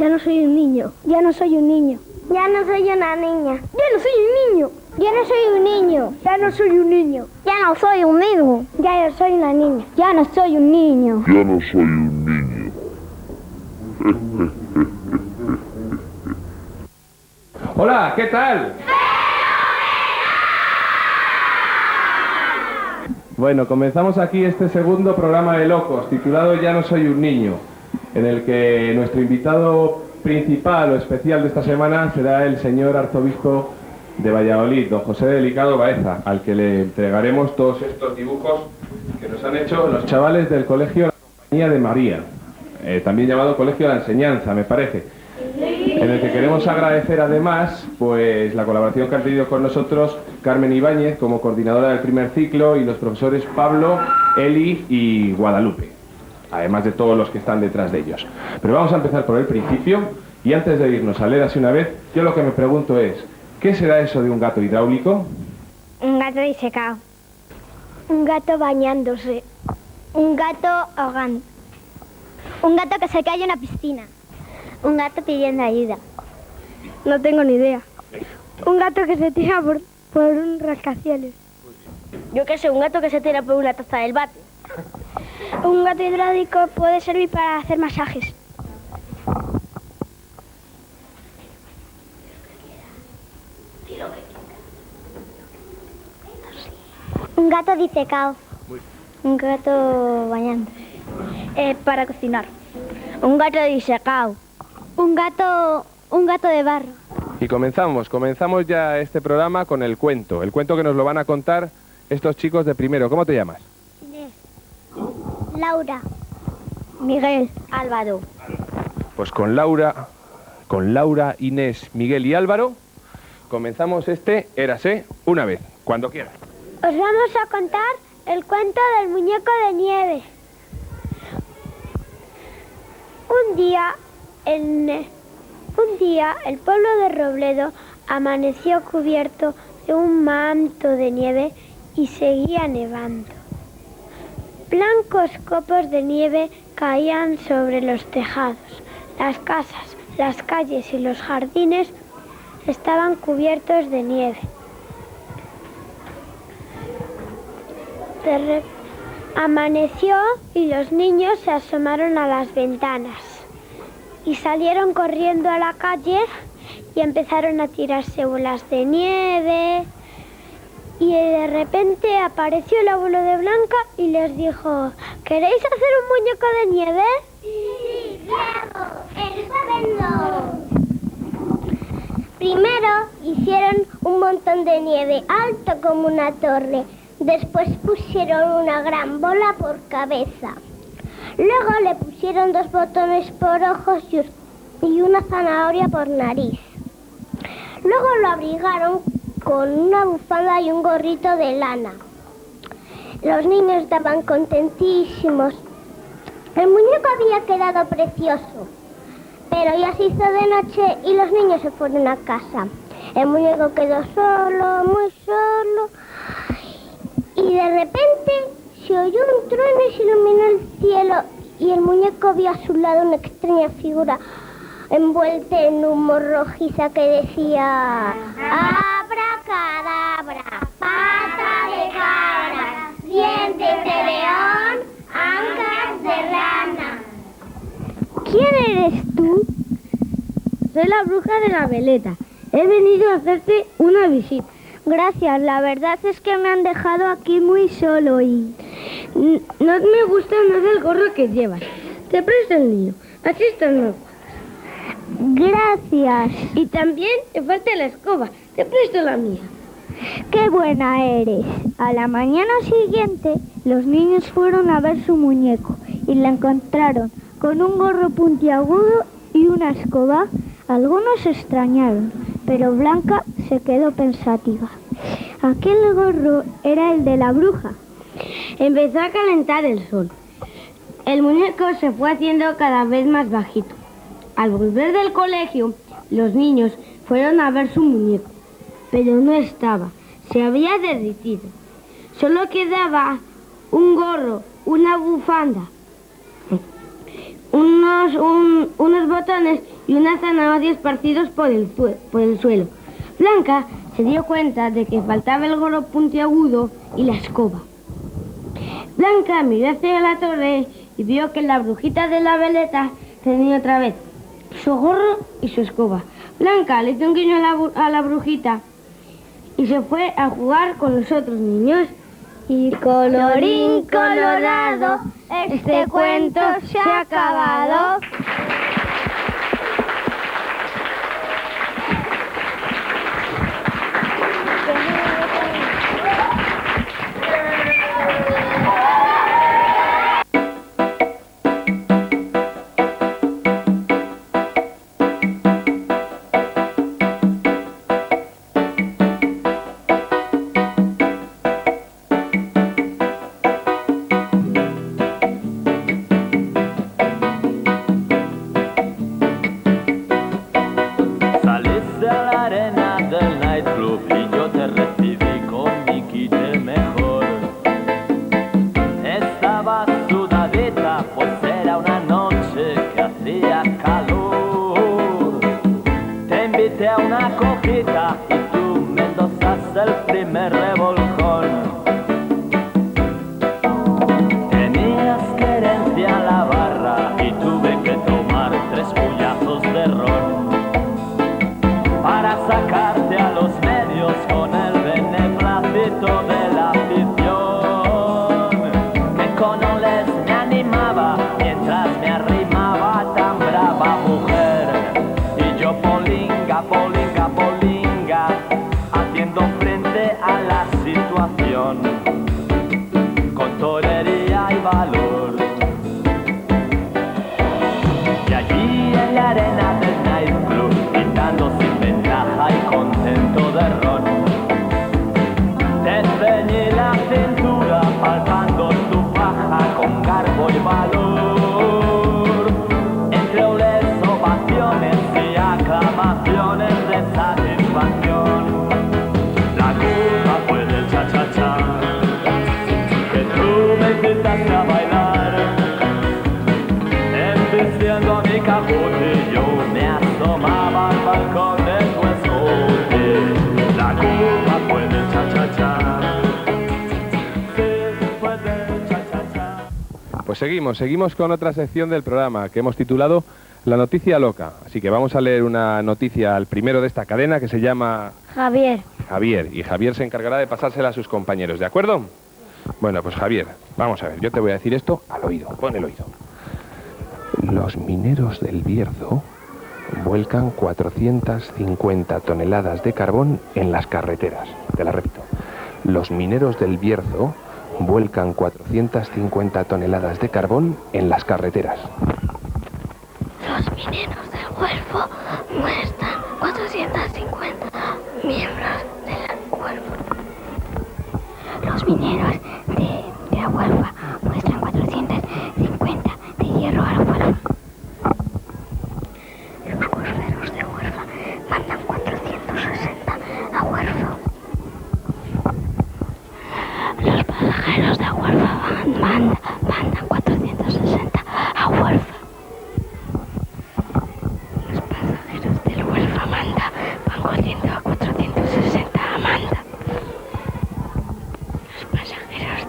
Ya no soy un niño. Ya no soy un niño. Ya no soy una niña. Ya no soy un niño. Ya no soy un niño. Ya no soy un niño. Ya no soy un niño. Ya no soy una niña. Ya no soy un niño. Ya no soy un niño. Hola, ¿qué tal? Bueno, comenzamos aquí este segundo programa de Locos, titulado Ya no soy un niño, en el que nuestro invitado principal o especial de esta semana será el señor arzobispo de Valladolid, don José Delicado Baeza, al que le entregaremos todos estos dibujos que nos han hecho los chavales del Colegio La Compañía de María, también llamado Colegio de la Enseñanza, me parece, en el que queremos agradecer además pues la colaboración que han tenido con nosotros Carmen Ibáñez como coordinadora del primer ciclo y los profesores Pablo, Eli y Guadalupe, además de todos los que están detrás de ellos. Pero vamos a empezar por el principio y antes de irnos a leer así una vez, yo lo que me pregunto es, ¿qué será eso de un gato hidráulico? Un gato disecado. Un gato bañándose. Un gato ahogando. Un gato que se cae en una piscina. Un gato pidiendo ayuda. No tengo ni idea. Un gato que se tira por un rascacielos. Yo qué sé, un gato que se tira por una taza del bate. Un gato hidráulico puede servir para hacer masajes. Un gato disecado. Un gato bañándose. Para cocinar. Un gato disecado. Un gato de barro. Y comenzamos ya este programa con el cuento que nos lo van a contar estos chicos de primero. ¿Cómo te llamas? Inés. Laura. Miguel. Álvaro. Pues con Laura, Inés, Miguel y Álvaro, comenzamos este Érase una vez, cuando quieras. Os vamos a contar el cuento del muñeco de nieve. Un día el pueblo de Robledo amaneció cubierto de un manto de nieve y seguía nevando. Blancos copos de nieve caían sobre los tejados. Las casas, las calles y los jardines estaban cubiertos de nieve. Amaneció y los niños se asomaron a las ventanas y salieron corriendo a la calle y empezaron a tirarse bolas de nieve. Y de repente apareció el abuelo de Blanca y les dijo: ¿queréis hacer un muñeco de nieve? Sí, claro, estupendo. Primero hicieron un montón de nieve alto como una torre. Después pusieron una gran bola por cabeza. Luego le pusieron 2 botones por ojos y una zanahoria por nariz. Luego lo abrigaron con una bufanda y un gorrito de lana. Los niños estaban contentísimos. El muñeco había quedado precioso, pero ya se hizo de noche y los niños se fueron a casa. El muñeco quedó solo, muy solo. Y de repente se oyó un trueno y se iluminó el cielo y el muñeco vio a su lado una extraña figura envuelta en humo rojiza que decía: abracadabra, pata de cabra, dientes de león, ancas de rana. ¿Quién eres tú? Soy la bruja de la veleta. He venido a hacerte una visita. Gracias, la verdad es que me han dejado aquí muy solo y... No me gusta nada el gorro que llevas. Te presto el mío. Así están los... Gracias. Y también te falta la escoba. Te presto la mía. ¡Qué buena eres! A la mañana siguiente, los niños fueron a ver su muñeco y la encontraron con un gorro puntiagudo y una escoba. Algunos se extrañaron, pero Blanca se quedó pensativa. Aquel gorro era el de la bruja. Empezó a calentar el sol. El muñeco se fue haciendo cada vez más bajito. Al volver del colegio, los niños fueron a ver su muñeco, pero no estaba, se había derretido. Solo quedaba un gorro, una bufanda, unos botones y una zanahoria esparcidos por el suelo. Blanca se dio cuenta de que faltaba el gorro puntiagudo y la escoba. Blanca miró hacia la torre y vio que la brujita de la veleta tenía otra vez su gorro y su escoba. Blanca le hizo un guiño a la brujita y se fue a jugar con los otros niños. Y colorín colorado, este cuento se ha acabado. Pues seguimos con otra sección del programa que hemos titulado La Noticia Loca. Así que vamos a leer una noticia al primero de esta cadena que se llama Javier. Y Javier se encargará de pasársela a sus compañeros, ¿de acuerdo? Bueno, pues Javier, vamos a ver, yo te voy a decir esto al oído, pon el oído. Los mineros del Bierzo vuelcan 450 toneladas de carbón en las carreteras. Te la repito. Los mineros del Bierzo vuelcan 450 toneladas de carbón en las carreteras. Los mineros del Güelfo muestran 450 miembros del Güelfo. Los mineros de la Huelva muestran 450 de hierro a la Huelva. Los huerferos de Huelva mandan 460 a Huelva. Los pasajeros de Huelva mandan 460 a Huelva. Los pasajeros del Huelva van corriendo a 460 a Manda. Los pasajeros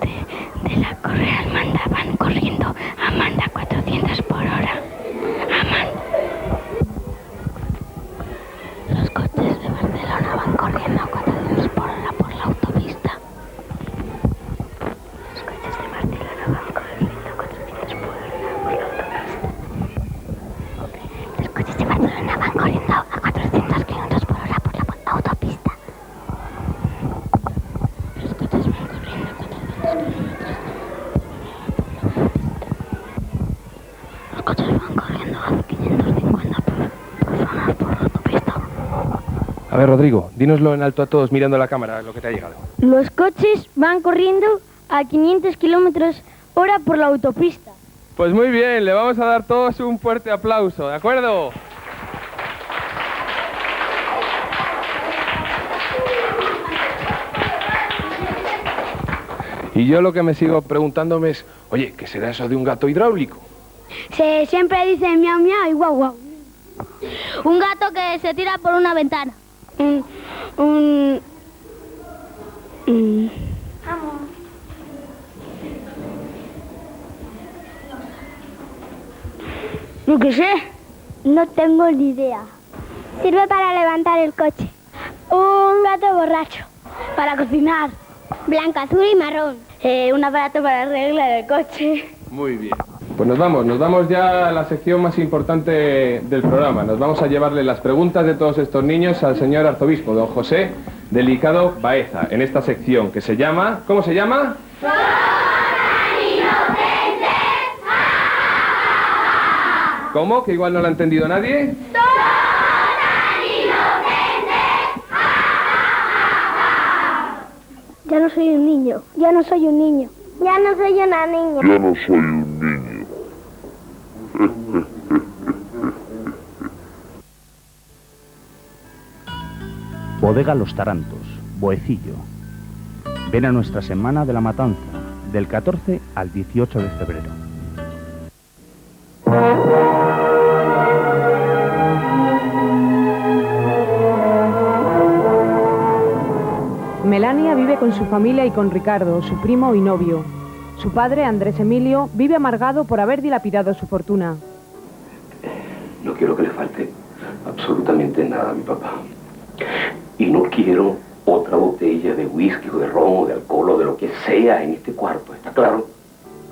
de la Correal Manda van corriendo a Manda 400 por hora. A Manda. Los coches de Barcelona van corriendo a 400 por hora por la autopista. Los coches de Barcelona van corriendo a 400 por hora por la autopista. Los coches de Barcelona van corriendo a 400 kilómetros por hora por la autopista. Los coches van corriendo a 400 kilómetros. Los coches van corriendo a 550 por zona por la autopista. A ver, Rodrigo, dínoslo en alto a todos mirando la cámara, lo que te ha llegado. Los coches van corriendo a 500 kilómetros hora por la autopista. Pues muy bien, le vamos a dar todos un fuerte aplauso, ¿de acuerdo? Y yo lo que me sigo preguntándome es, oye, ¿qué será eso de un gato hidráulico? Siempre dice miau miau y guau guau. Un gato que se tira por una ventana. Yo qué sé. No tengo ni idea. Sirve para levantar el coche. Un gato borracho. Para cocinar. Blanco, azul y marrón. Un aparato para arreglar el coche. Muy bien. Pues nos vamos ya a la sección más importante del programa. Nos vamos a llevarle las preguntas de todos estos niños al señor arzobispo, don José Delicado Baeza, en esta sección que se llama... ¿Cómo se llama? ¡Son inocentes! ¿Cómo? ¿Que igual no lo ha entendido nadie? Ya no soy un niño. Ya no soy un niño. Ya no soy una niña. Ya no soy un niño. Bodega Los Tarantos, Boecillo. Ven a nuestra Semana de la Matanza, del 14 al 18 de febrero. Melania vive con su familia y con Ricardo, su primo y novio. Su padre, Andrés Emilio, vive amargado por haber dilapidado su fortuna. No quiero que le falte absolutamente nada a mi papá. Y no quiero otra botella de whisky o de ron o de alcohol o de lo que sea en este cuarto, ¿está claro?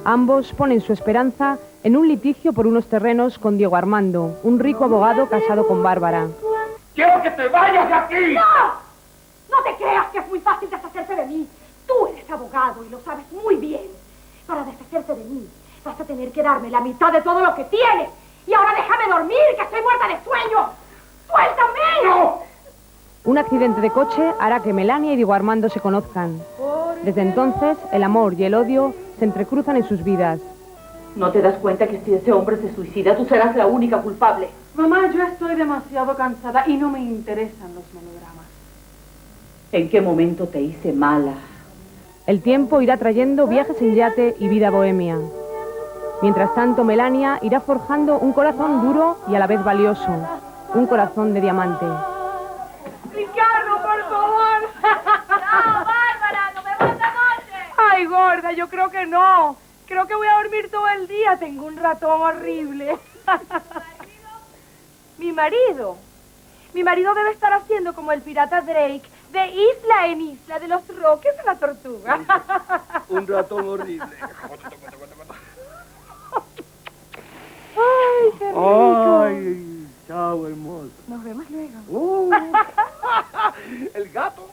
Ambos ponen su esperanza en un litigio por unos terrenos con Diego Armando, un rico abogado casado con Bárbara. ¡Quiero que te vayas de aquí! ¡No! No te creas que es muy fácil deshacerte de mí. Tú eres abogado y lo sabes muy bien. Para deshacerte de mí, vas a tener que darme la mitad de todo lo que tienes. Y ahora déjame dormir, que estoy muerta de sueño. ¡Suéltame! ¡No! Un accidente de coche hará que Melania y Diego Armando se conozcan. Desde entonces, el amor y el odio se entrecruzan en sus vidas. ¿No te das cuenta que si ese hombre se suicida, tú serás la única culpable? Mamá, yo estoy demasiado cansada y no me interesan los melodramas. ¿En qué momento te hice mala? El tiempo irá trayendo viajes en yate y vida bohemia. Mientras tanto, Melania irá forjando un corazón duro y a la vez valioso. Un corazón de diamante. ¡Ricardo, por favor! ¡No, Bárbara! ¡No me vas a noche! ¡Ay, gorda, yo creo que no! Creo que voy a dormir todo el día. Tengo un ratón horrible. ¿Mi marido? Mi marido debe estar haciendo como el pirata Drake, de isla en isla, de los roques a la tortuga. Un ratón horrible. ¡Ay, qué rico! ¡Ay, chao, hermoso! Nos vemos luego. ¡El gato!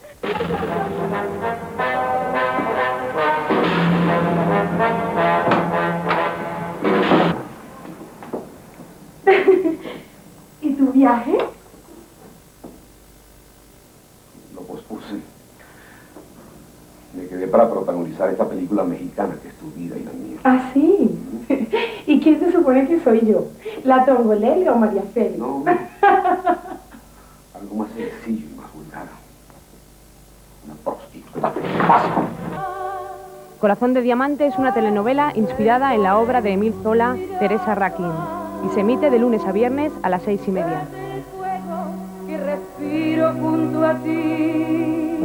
¿Y tu viaje? Lo pospuse. Me quedé para protagonizar esta película mexicana que es tu vida y la mía. ¿Ah, sí? ¿Y quién se supone que soy yo? ¿La Tongolele o María Félix? No. Algo más sencillo y más vulgar. Una prostituta. Corazón de Diamante es una telenovela inspirada en la obra de Emil Zola, Teresa Raquin, y se emite de lunes a viernes a las 6:30. Y respiro junto a ti.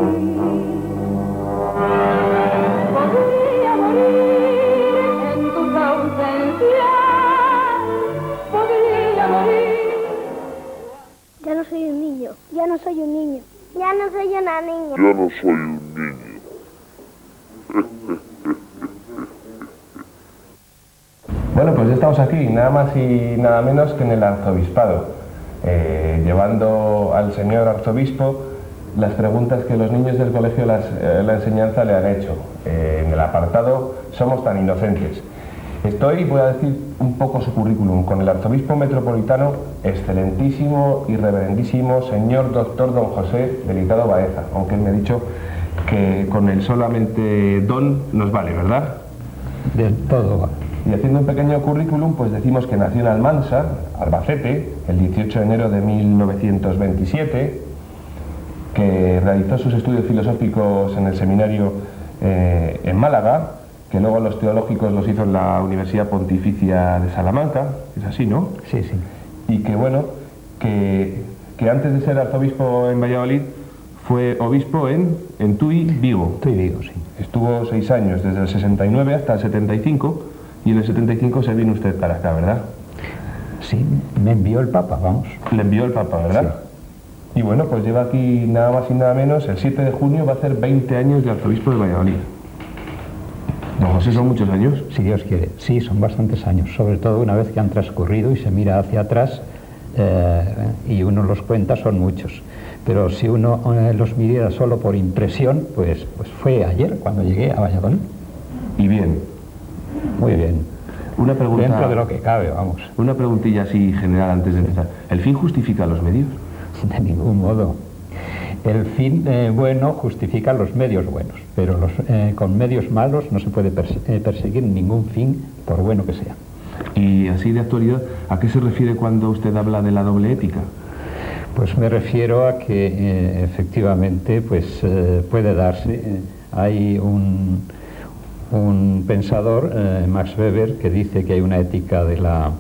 Podría morir en tus ausencias. Podría morir. Ya no soy un niño. Ya no soy un niño. Ya no soy una niña. Ya no soy un niño. Bueno, pues ya estamos aquí, nada más y nada menos que en el arzobispado, llevando al señor arzobispo las preguntas que los niños del colegio la enseñanza le han hecho, en el apartado Somos tan inocentes. Voy a decir un poco su currículum, con el arzobispo metropolitano, excelentísimo y reverendísimo señor doctor don José Delicado Baeza, aunque él me ha dicho que con el solamente don nos vale, ¿verdad? Del todo. Y haciendo un pequeño currículum, pues decimos que nació en Almansa, Albacete, el 18 de enero de 1927, que realizó sus estudios filosóficos en el seminario en Málaga, que luego los teológicos los hizo en la Universidad Pontificia de Salamanca, es así, ¿no? Sí, sí. Y que, bueno, que antes de ser arzobispo en Valladolid fue obispo en Tui, Vigo. Tui, Vigo, sí. Estuvo 6 años, desde el 69 hasta el 75, y en el 75 se vino usted para acá, ¿verdad? Sí, me envió el Papa, vamos. Le envió el Papa, ¿verdad? Sí. Y bueno, pues lleva aquí nada más y nada menos, el 7 de junio va a hacer 20 años de arzobispo de Valladolid. Don José, ¿son muchos años? Si Dios quiere. Sí, son bastantes años, sobre todo una vez que han transcurrido y se mira hacia atrás y uno los cuenta, son muchos. Pero si uno los midiera solo por impresión, pues fue ayer cuando llegué a Valladolid. ¿Y bien? Muy bien. Una pregunta... Dentro de lo que cabe, vamos. Una preguntilla así general antes de empezar. ¿El fin justifica los medios? De ningún modo. El fin bueno justifica los medios buenos, pero con medios malos no se puede perseguir ningún fin, por bueno que sea. Y así de actualidad, ¿a qué se refiere cuando usted habla de la doble ética? Pues me refiero a que efectivamente pues, puede darse. Hay un pensador, Max Weber, que dice que hay una ética de la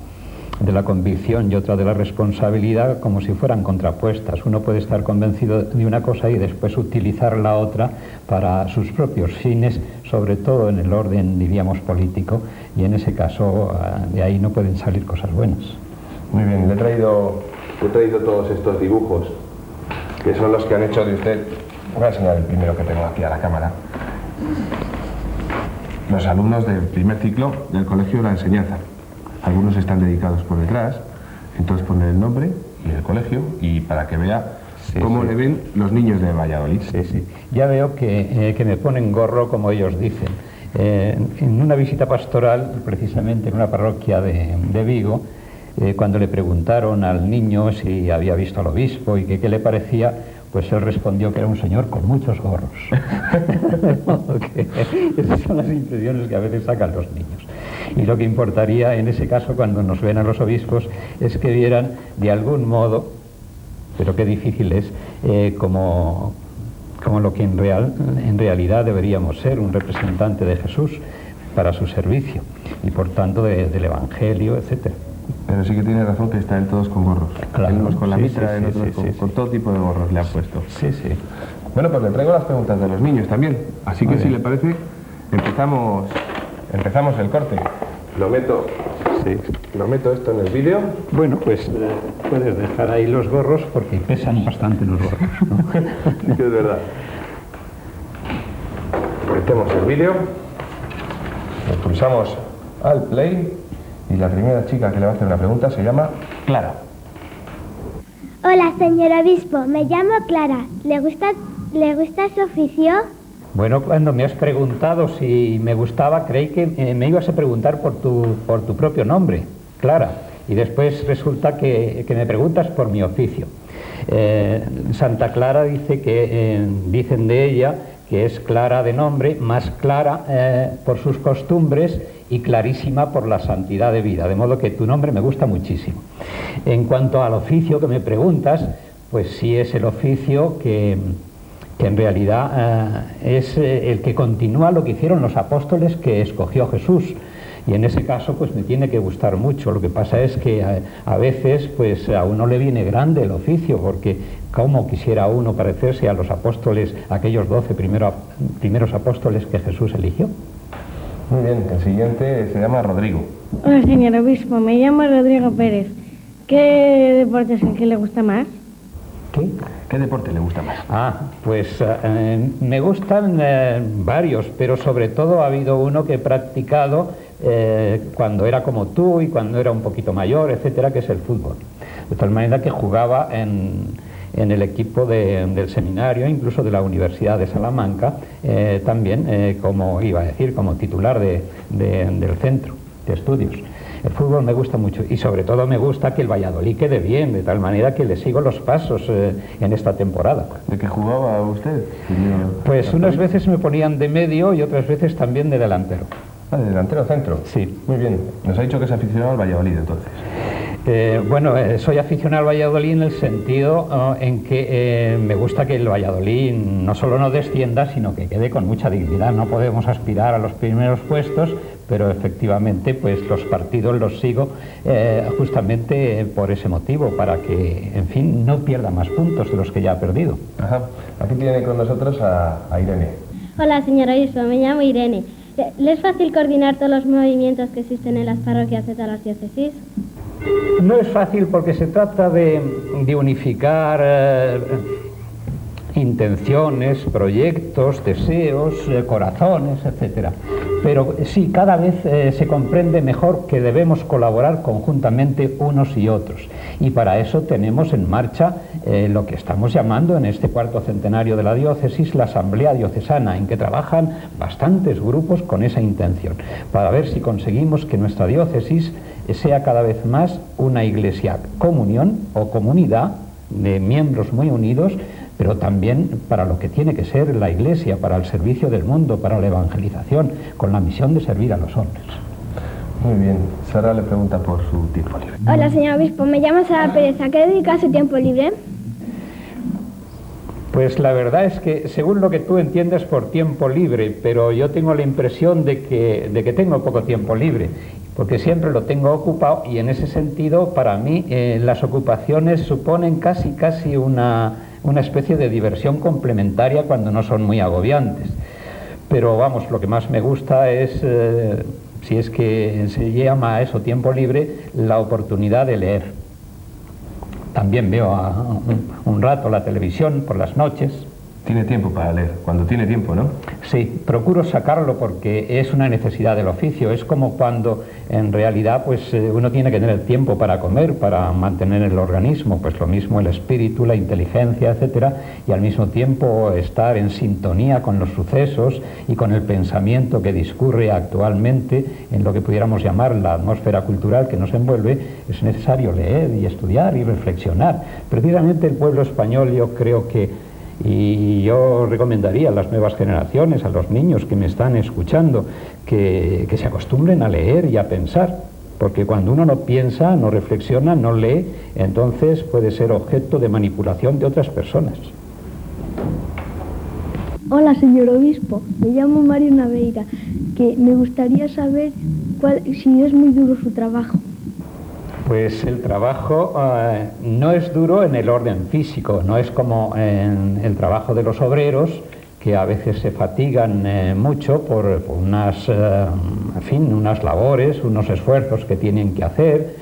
convicción y otra de la responsabilidad como si fueran contrapuestas. Uno puede estar convencido de una cosa y después utilizar la otra para sus propios fines, sobre todo en el orden, diríamos, político, y en ese caso de ahí no pueden salir cosas buenas. Muy bien, le he traído todos estos dibujos, que son los que han hecho de usted. Voy a enseñar el primero que tengo aquí a la cámara. Los alumnos del primer ciclo del Colegio de la Enseñanza. Algunos están dedicados por detrás, entonces ponen el nombre y el colegio, y para que vea cómo le ven los niños de Valladolid. Sí, sí. Ya veo que me ponen gorro, como ellos dicen. En una visita pastoral, precisamente en una parroquia de Vigo, cuando le preguntaron al niño si había visto al obispo y que qué le parecía, pues él respondió que era un señor con muchos gorros. Esas son las impresiones que a veces sacan los niños. Y lo que importaría en ese caso, cuando nos ven a los obispos, es que vieran de algún modo, pero qué difícil es, como lo que en realidad deberíamos ser, un representante de Jesús para su servicio y por tanto del Evangelio, etcétera. Pero sí que tiene razón que están todos con gorros. Claro, unos con la mitra, sí, otros con todo tipo de gorros le han puesto. Sí, sí. Bueno, pues le traigo las preguntas de los niños también. Así que si le parece, empezamos el corte. Lo meto esto en el vídeo. Bueno, pues puedes dejar ahí los gorros porque pesan bastante los gorros, ¿no? Sí que es verdad. Metemos el vídeo, lo pulsamos al play y la primera chica que le va a hacer una pregunta se llama Clara. Hola, señor obispo, me llamo Clara. ¿Le gusta su oficio? Bueno, cuando me has preguntado si me gustaba, creí que me ibas a preguntar por tu propio nombre, Clara, y después resulta que me preguntas por mi oficio. Santa Clara dice dicen de ella que es clara de nombre, más clara por sus costumbres y clarísima por la santidad de vida, de modo que tu nombre me gusta muchísimo. En cuanto al oficio que me preguntas, pues sí es el oficio que en realidad es el que continúa lo que hicieron los apóstoles que escogió Jesús, y en ese caso pues me tiene que gustar mucho. Lo que pasa es que a veces pues a uno le viene grande el oficio, porque cómo quisiera uno parecerse a los apóstoles, aquellos 12 primeros apóstoles que Jesús eligió. Muy bien, el siguiente se llama Rodrigo. Hola, señor obispo, me llamo Rodrigo Pérez. ¿Qué deporte es el que le gusta más? ¿Qué deporte le gusta más? Pues me gustan varios, pero sobre todo ha habido uno que he practicado cuando era como tú y cuando era un poquito mayor, etcétera, que es el fútbol. De tal manera que jugaba en el equipo del seminario, incluso de la Universidad de Salamanca, también como titular del centro de estudios. El fútbol me gusta mucho y sobre todo me gusta que el Valladolid quede bien, de tal manera que le sigo los pasos en esta temporada. ¿De qué jugaba usted? Pues unas veces me ponían de medio y otras veces también de delantero. ¿De delantero centro? Sí. Muy bien. Nos ha dicho que es aficionado al Valladolid, entonces. Soy aficionado al Valladolid en el sentido en que me gusta que el Valladolid no solo no descienda, sino que quede con mucha dignidad. No podemos aspirar a los primeros puestos, pero efectivamente pues los partidos los sigo justamente por ese motivo, para que, en fin, no pierda más puntos de los que ya ha perdido. Ajá. Aquí tiene con nosotros a Irene. Hola, señora obispo, me llamo Irene. ¿Le es fácil coordinar todos los movimientos que existen en las parroquias de todas las diócesis? No es fácil porque se trata de unificar intenciones, proyectos, deseos, corazones, etc. Pero sí, cada vez se comprende mejor que debemos colaborar conjuntamente unos y otros. Y para eso tenemos en marcha lo que estamos llamando en este cuarto centenario de la diócesis la Asamblea Diocesana, en que trabajan bastantes grupos con esa intención, para ver si conseguimos que nuestra diócesis sea cada vez más una iglesia comunión o comunidad de miembros muy unidos, pero también para lo que tiene que ser la iglesia, para el servicio del mundo, para la evangelización, con la misión de servir a los hombres. Muy bien. Sara le pregunta por su tiempo libre. Hola, señor obispo, me llamo Sara Pérez. ¿A qué dedica su tiempo libre? Pues la verdad es que según lo que tú entiendes por tiempo libre, pero yo tengo la impresión de que tengo poco tiempo libre, porque siempre lo tengo ocupado, y en ese sentido para mí las ocupaciones suponen casi una especie de diversión complementaria cuando no son muy agobiantes. Pero vamos, lo que más me gusta es, si es que se llama a eso tiempo libre, la oportunidad de leer. También veo un rato la televisión por las noches. Tiene tiempo para leer, cuando tiene tiempo, ¿no? Sí, procuro sacarlo porque es una necesidad del oficio. Es como cuando en realidad pues uno tiene que tener tiempo para comer, para mantener el organismo, pues lo mismo el espíritu, la inteligencia, etcétera, y al mismo tiempo estar en sintonía con los sucesos y con el pensamiento que discurre actualmente en lo que pudiéramos llamar la atmósfera cultural que nos envuelve. Es necesario leer y estudiar y reflexionar. Precisamente el pueblo español, yo creo que, y yo recomendaría a las nuevas generaciones, a los niños que me están escuchando, que se acostumbren a leer y a pensar, porque cuando uno no piensa, no reflexiona, no lee, entonces puede ser objeto de manipulación de otras personas. Hola, señor obispo, me llamo Mario Naveira, que me gustaría saber si es muy duro su trabajo. Pues el trabajo no es duro en el orden físico, no es como en el trabajo de los obreros, que a veces se fatigan mucho por unas labores, unos esfuerzos que tienen que hacer,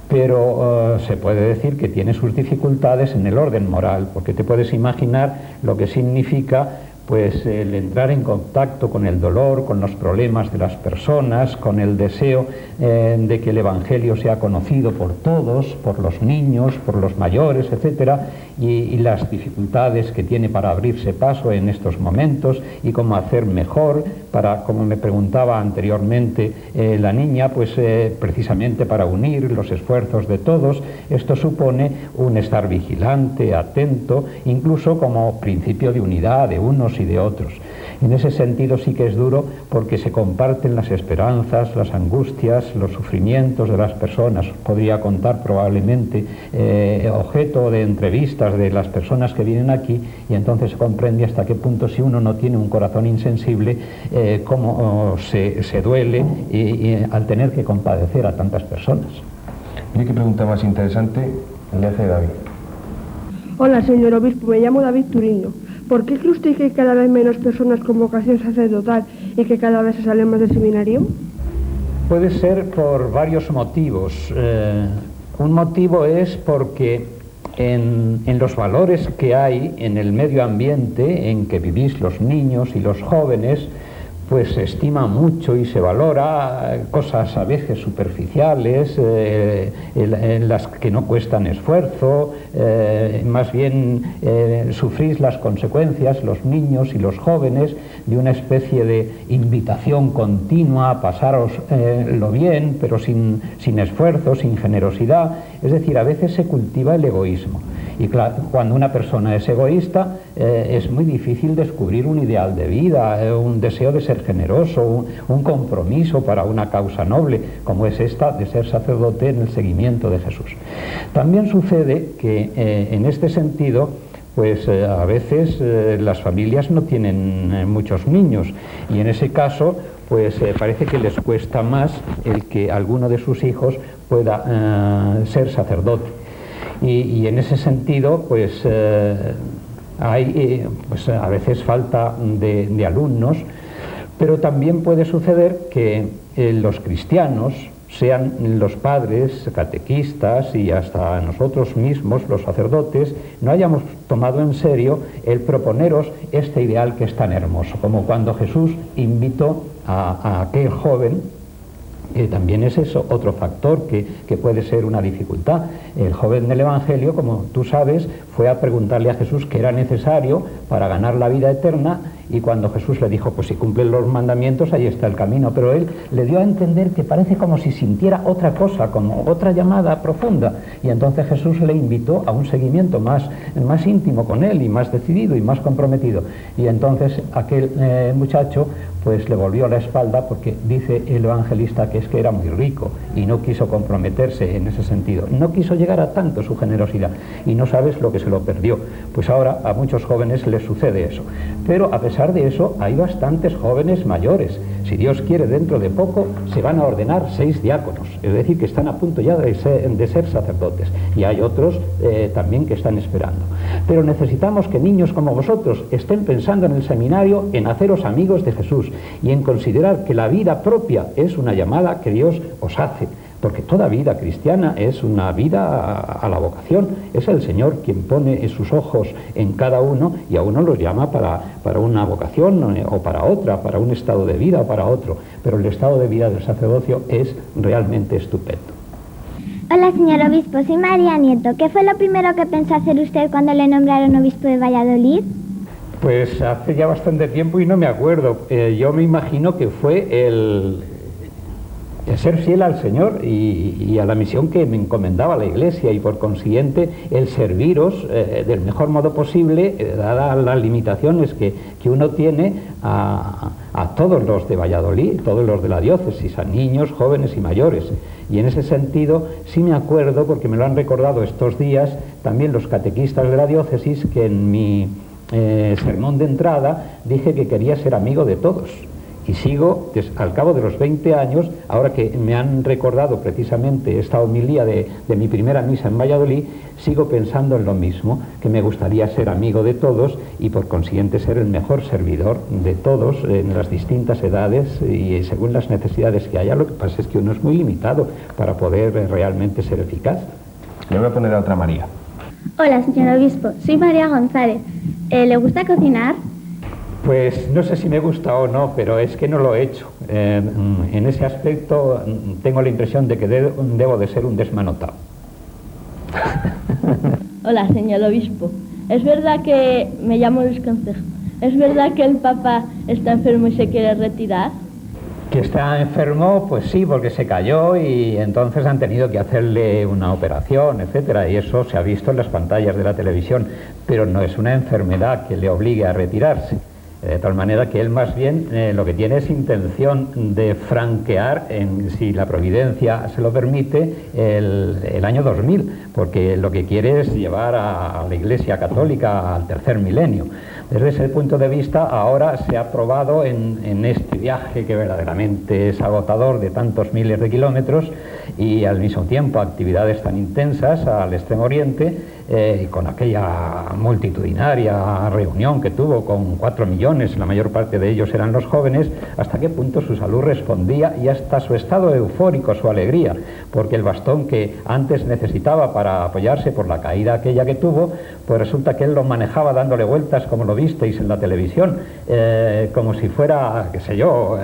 pero se puede decir que tiene sus dificultades en el orden moral, porque te puedes imaginar lo que significa pues el entrar en contacto con el dolor, con los problemas de las personas, con el deseo de que el Evangelio sea conocido por todos, por los niños, por los mayores, etcétera, y las dificultades que tiene para abrirse paso en estos momentos y cómo hacer mejor para, como me preguntaba anteriormente la niña, pues precisamente para unir los esfuerzos de todos. Esto supone un estar vigilante, atento, incluso como principio de unidad de unos y de otros. En ese sentido sí que es duro, porque se comparten las esperanzas, las angustias, los sufrimientos de las personas. Podría contar probablemente objeto de entrevistas de las personas que vienen aquí, y entonces se comprende hasta qué punto, si uno no tiene un corazón insensible, cómo se duele y al tener que compadecer a tantas personas. Mire qué pregunta más interesante le hace David. Hola, señor obispo, me llamo David Turino. ¿Por qué cree usted que hay cada vez menos personas con vocación sacerdotal y que cada vez se salen más del seminario? Puede ser por varios motivos. Un motivo es porque en los valores que hay en el medio ambiente en que vivís los niños y los jóvenes, pues se estima mucho y se valora cosas a veces superficiales, en las que no cuestan esfuerzo, más bien sufrís las consecuencias, los niños y los jóvenes, de una especie de invitación continua a pasaros lo bien, pero sin esfuerzo, sin generosidad. Es decir, a veces se cultiva el egoísmo. Y claro, cuando una persona es egoísta, es muy difícil descubrir un ideal de vida, un deseo de ser generoso, un compromiso para una causa noble, como es esta de ser sacerdote en el seguimiento de Jesús. También sucede que en este sentido, pues a veces las familias no tienen muchos niños, y en ese caso pues parece que les cuesta más el que alguno de sus hijos pueda ser sacerdote. Y en ese sentido pues hay pues a veces falta de alumnos, pero también puede suceder que los cristianos, sean los padres, catequistas y hasta nosotros mismos, los sacerdotes, no hayamos tomado en serio el proponeros este ideal que es tan hermoso, como cuando Jesús invitó a aquel joven, que también es eso, otro factor que puede ser una dificultad. El joven del Evangelio, como tú sabes, fue a preguntarle a Jesús qué era necesario para ganar la vida eterna, y cuando Jesús le dijo, pues si cumplen los mandamientos, ahí está el camino, pero él le dio a entender que parece como si sintiera otra cosa, como otra llamada profunda, y entonces Jesús le invitó a un seguimiento más íntimo con él, y más decidido y más comprometido, y entonces aquel muchacho pues le volvió la espalda, porque dice el evangelista que es que era muy rico y no quiso comprometerse en ese sentido, no quiso llegar a tanto su generosidad, y no sabes lo que se lo perdió. Pues ahora a muchos jóvenes les sucede eso, pero a pesar de eso hay bastantes jóvenes mayores. Si Dios quiere, dentro de poco se van a ordenar 6 diáconos, es decir, que están a punto ya de ser sacerdotes, y hay otros también que están esperando. Pero necesitamos que niños como vosotros estén pensando en el seminario en haceros amigos de Jesús y en considerar que la vida propia es una llamada que Dios os hace, porque toda vida cristiana es una vida a la vocación. Es el Señor quien pone sus ojos en cada uno, y a uno los llama para una vocación o para otra, para un estado de vida o para otro, pero el estado de vida del sacerdocio es realmente estupendo. Hola, señor obispo, soy María Nieto. ¿Qué fue lo primero que pensó hacer usted cuando le nombraron obispo de Valladolid? Pues hace ya bastante tiempo y no me acuerdo. Yo me imagino que fue el ser fiel al Señor y a la misión que me encomendaba la Iglesia, y por consiguiente el serviros del mejor modo posible, dadas las limitaciones que uno tiene a todos los de Valladolid, todos los de la diócesis, a niños, jóvenes y mayores. Y en ese sentido sí me acuerdo, porque me lo han recordado estos días también los catequistas de la diócesis, que en mi sermón de entrada dije que quería ser amigo de todos. Y sigo, al cabo de los 20 años, ahora que me han recordado precisamente esta homilía de mi primera misa en Valladolid, sigo pensando en lo mismo, que me gustaría ser amigo de todos y por consiguiente ser el mejor servidor de todos en las distintas edades y según las necesidades que haya. Lo que pasa es que uno es muy limitado para poder realmente ser eficaz. Le voy a poner a otra María. Hola, señor obispo, soy María González. ¿Le gusta cocinar? Pues no sé si me gusta o no, pero es que no lo he hecho. En ese aspecto tengo la impresión de que debo de ser un desmanotado. Hola, señor obispo. Es verdad que me llamo Luis Concejo. ¿Es verdad que el Papa está enfermo y se quiere retirar? Que está enfermo, pues sí, porque se cayó y entonces han tenido que hacerle una operación, etcétera, y eso se ha visto en las pantallas de la televisión, pero no es una enfermedad que le obligue a retirarse. De tal manera que él más bien lo que tiene es intención de franquear, si la providencia se lo permite, el año 2000, porque lo que quiere es llevar a la Iglesia Católica al tercer milenio. Desde ese punto de vista, ahora se ha probado en este viaje que verdaderamente es agotador, de tantos miles de kilómetros, y al mismo tiempo actividades tan intensas al Extremo Oriente, con aquella multitudinaria reunión que tuvo con 4 millones, la mayor parte de ellos eran los jóvenes, hasta qué punto su salud respondía, y hasta su estado eufórico, su alegría, porque el bastón que antes necesitaba para apoyarse por la caída aquella que tuvo, pues resulta que él lo manejaba dándole vueltas, como lo visteis en la televisión, como si fuera, qué sé yo,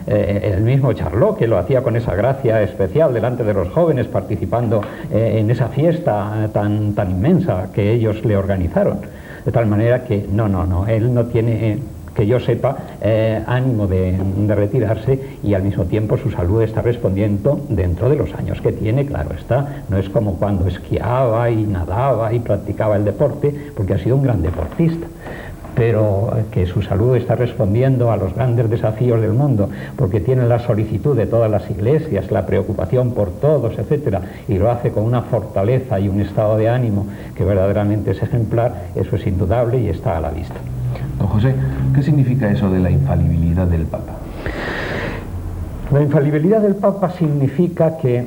el mismo Charlot, que lo hacía con esa gracia especial delante de los jóvenes, participando en esa fiesta tan inmensa que ellos le organizaron. De tal manera que no, él no tiene, que yo sepa, ánimo de retirarse, y al mismo tiempo su salud está respondiendo dentro de los años que tiene, claro está. No es como cuando esquiaba y nadaba y practicaba el deporte, porque ha sido un gran deportista. pero que su salud está respondiendo a los grandes desafíos del mundo, porque tiene la solicitud de todas las iglesias, la preocupación por todos, etcétera, y lo hace con una fortaleza y un estado de ánimo que verdaderamente es ejemplar, eso es indudable y está a la vista. Don José, ¿qué significa eso de la infalibilidad del Papa? La infalibilidad del Papa significa que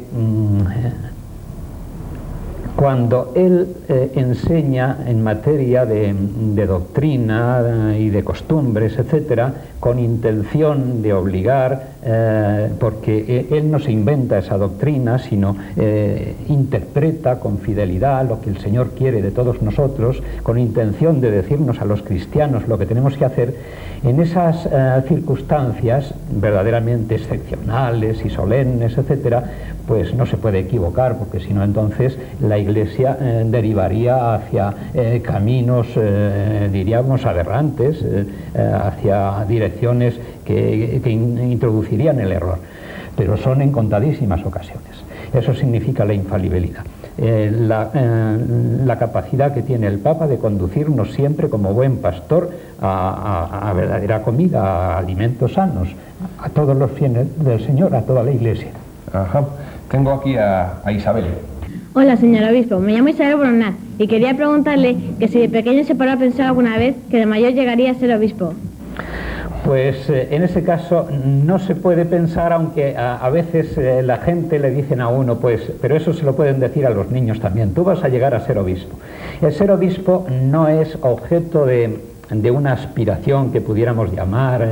cuando él enseña en materia de doctrina y de costumbres, etcétera, con intención de obligar, porque él no se inventa esa doctrina, sino interpreta con fidelidad lo que el Señor quiere de todos nosotros, con intención de decirnos a los cristianos lo que tenemos que hacer, en esas circunstancias verdaderamente excepcionales y solemnes, etcétera, pues no se puede equivocar, porque si no entonces la Iglesia derivaría hacia caminos, diríamos, aberrantes, hacia direcciones que introducirían el error. Pero son en contadísimas ocasiones. Eso significa la infalibilidad. La capacidad que tiene el Papa de conducirnos siempre como buen pastor a verdadera comida, a alimentos sanos, a todos los fieles del Señor, a toda la Iglesia. Ajá. Tengo aquí a Isabel. Hola, señor obispo. Me llamo Isabel Bronat y quería preguntarle que si de pequeño se paró a pensar alguna vez que de mayor llegaría a ser obispo. Pues en ese caso no se puede pensar, aunque a veces la gente le dicen a uno, pues, pero eso se lo pueden decir a los niños también, tú vas a llegar a ser obispo. El ser obispo no es objeto de una aspiración que pudiéramos llamar,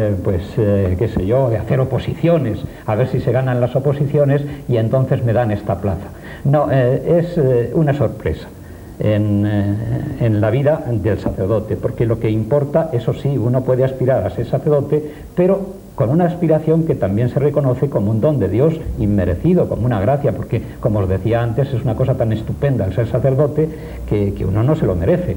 qué sé yo, de hacer oposiciones, a ver si se ganan las oposiciones y entonces me dan esta plaza. No, es una sorpresa en la vida del sacerdote, porque lo que importa, eso sí, uno puede aspirar a ser sacerdote, pero con una aspiración que también se reconoce como un don de Dios inmerecido, como una gracia, porque, como os decía antes, es una cosa tan estupenda el ser sacerdote que uno no se lo merece.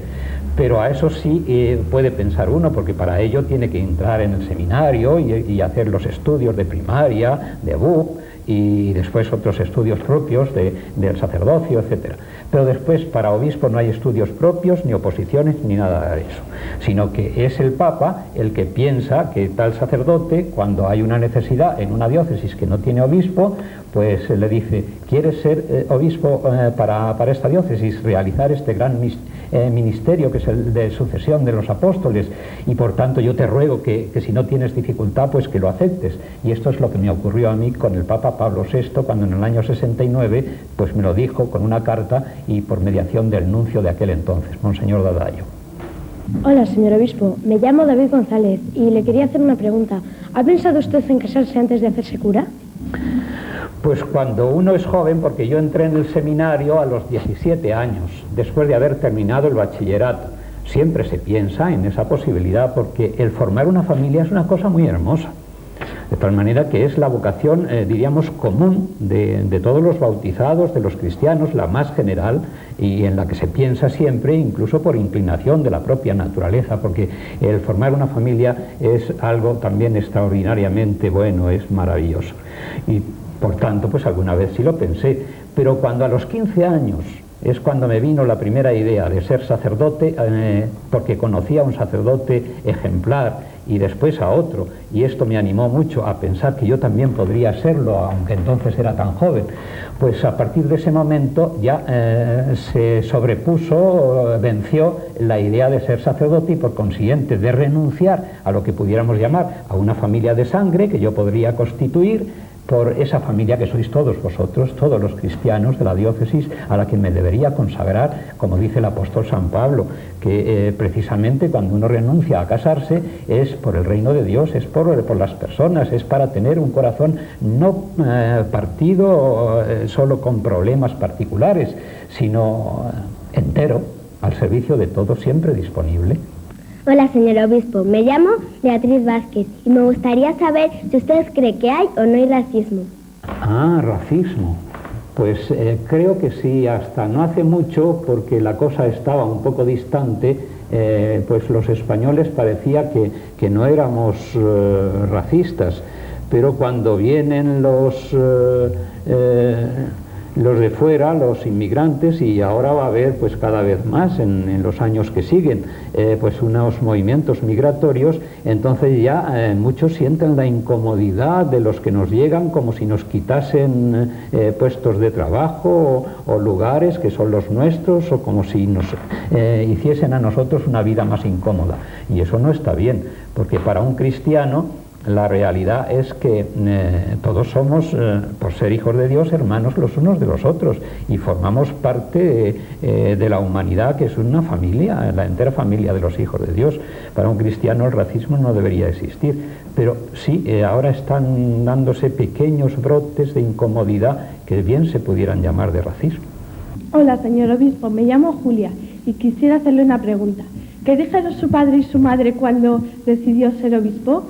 Pero a eso sí puede pensar uno, porque para ello tiene que entrar en el seminario y hacer los estudios de primaria, de BUP, y después otros estudios propios del sacerdocio, etcétera. Pero después para obispo no hay estudios propios, ni oposiciones, ni nada de eso, sino que es el Papa el que piensa que tal sacerdote, cuando hay una necesidad en una diócesis que no tiene obispo, pues le dice, ¿quieres ser obispo para esta diócesis, realizar este gran ministerio que es el de sucesión de los apóstoles? Y por tanto yo te ruego que si no tienes dificultad, pues que lo aceptes. Y esto es lo que me ocurrió a mí con el Papa Pablo VI, cuando en el año 69 pues me lo dijo con una carta y por mediación del nuncio de aquel entonces, Monseñor Dadayo. Hola, señor obispo. Me llamo David González y le quería hacer una pregunta. ¿Ha pensado usted en casarse antes de hacerse cura? Pues cuando uno es joven, porque yo entré en el seminario a los 17 años, después de haber terminado el bachillerato. Siempre se piensa en esa posibilidad, porque el formar una familia es una cosa muy hermosa. De tal manera que es la vocación, diríamos, común de todos los bautizados, de los cristianos, la más general, y en la que se piensa siempre, incluso por inclinación de la propia naturaleza, porque el formar una familia es algo también extraordinariamente bueno, es maravilloso. Y por tanto, pues alguna vez sí lo pensé, pero cuando a los 15 años es cuando me vino la primera idea de ser sacerdote, porque conocía a un sacerdote ejemplar y después a otro, y esto me animó mucho a pensar que yo también podría serlo, aunque entonces era tan joven. Pues a partir de ese momento ya se sobrepuso, venció la idea de ser sacerdote y por consiguiente de renunciar a lo que pudiéramos llamar a una familia de sangre que yo podría constituir, por esa familia que sois todos vosotros, todos los cristianos de la diócesis, a la que me debería consagrar, como dice el apóstol San Pablo, que precisamente cuando uno renuncia a casarse es por el reino de Dios, es por las personas, es para tener un corazón no partido solo con problemas particulares, sino entero, al servicio de todos, siempre disponible. Hola, señor obispo. Me llamo Beatriz Vázquez y me gustaría saber si usted cree que hay o no hay racismo. Ah, racismo. Pues creo que sí, hasta no hace mucho, porque la cosa estaba un poco distante, pues los españoles parecía que no éramos racistas, pero cuando vienen los de fuera, los inmigrantes, y ahora va a haber pues cada vez más en los años que siguen pues unos movimientos migratorios. Entonces ya muchos sienten la incomodidad de los que nos llegan, como si nos quitasen puestos de trabajo o lugares que son los nuestros, o como si nos hiciesen a nosotros una vida más incómoda, y eso no está bien, porque para un cristiano la realidad es que todos somos, por ser hijos de Dios, hermanos los unos de los otros, y formamos parte de la humanidad, que es una familia, la entera familia de los hijos de Dios. Para un cristiano el racismo no debería existir, pero sí, ahora están dándose pequeños brotes de incomodidad que bien se pudieran llamar de racismo. Hola, señor obispo, me llamo Julia y quisiera hacerle una pregunta. ¿Qué dijeron su padre y su madre cuando decidió ser obispo?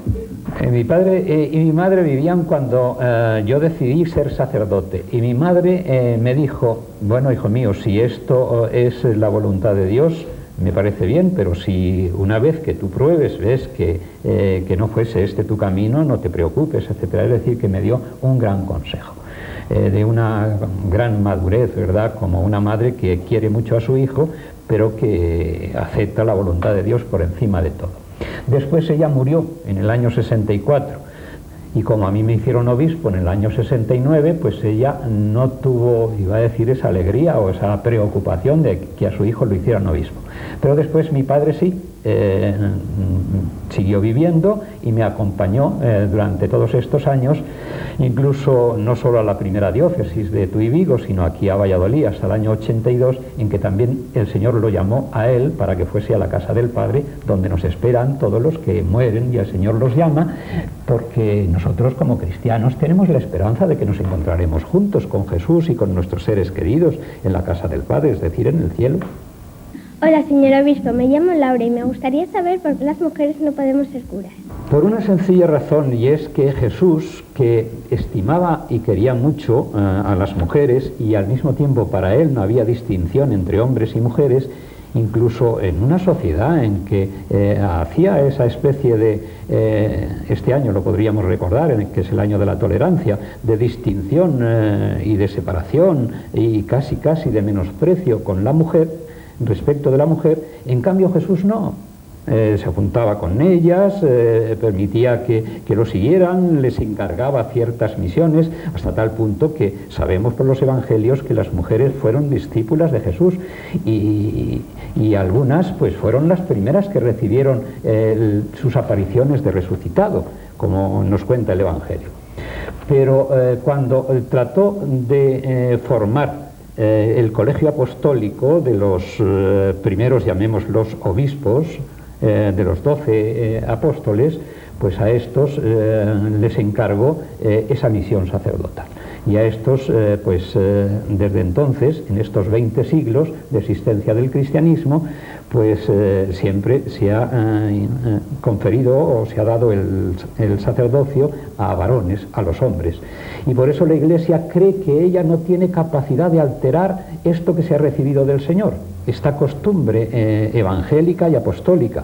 Mi padre y mi madre vivían cuando yo decidí ser sacerdote, y mi madre me dijo: bueno, hijo mío, si esto es la voluntad de Dios, me parece bien, pero si una vez que tú pruebes ves que no fuese este tu camino, no te preocupes, etcétera. Es decir, que me dio un gran consejo, de una gran madurez, ¿verdad?, como una madre que quiere mucho a su hijo, pero que acepta la voluntad de Dios por encima de todo. Después ella murió en el año 64, y como a mí me hicieron obispo en el año 69, pues ella no tuvo, iba a decir, esa alegría o esa preocupación de que a su hijo lo hicieran obispo. Pero después mi padre sí, siguió viviendo y me acompañó durante todos estos años, incluso no solo a la primera diócesis de Tui Vigo, sino aquí a Valladolid hasta el año 82, en que también el Señor lo llamó a él para que fuese a la casa del Padre, donde nos esperan todos los que mueren, y el Señor los llama, porque nosotros como cristianos tenemos la esperanza de que nos encontraremos juntos con Jesús y con nuestros seres queridos en la casa del Padre, es decir, en el cielo. Hola, señor obispo, me llamo Laura y me gustaría saber por qué las mujeres no podemos ser curas. Por una sencilla razón, y es que Jesús, que estimaba y quería mucho a las mujeres, y al mismo tiempo para él no había distinción entre hombres y mujeres, incluso en una sociedad en que hacía esa especie de, este año lo podríamos recordar, que es el año de la tolerancia, de distinción y de separación y casi de menosprecio con la mujer, respecto de la mujer. En cambio Jesús no, se juntaba con ellas, permitía que lo siguieran, les encargaba ciertas misiones, hasta tal punto que sabemos por los evangelios que las mujeres fueron discípulas de Jesús, y algunas pues fueron las primeras que recibieron sus apariciones de resucitado, como nos cuenta el evangelio. Pero cuando trató de formar el colegio apostólico de los primeros, llamémoslos obispos, de los 12 apóstoles, pues a estos les encargó esa misión sacerdotal. Y a estos, desde entonces, en estos 20 siglos de existencia del cristianismo, pues siempre se ha conferido o se ha dado el sacerdocio a varones, a los hombres. Y por eso la Iglesia cree que ella no tiene capacidad de alterar esto que se ha recibido del Señor, esta costumbre evangélica y apostólica.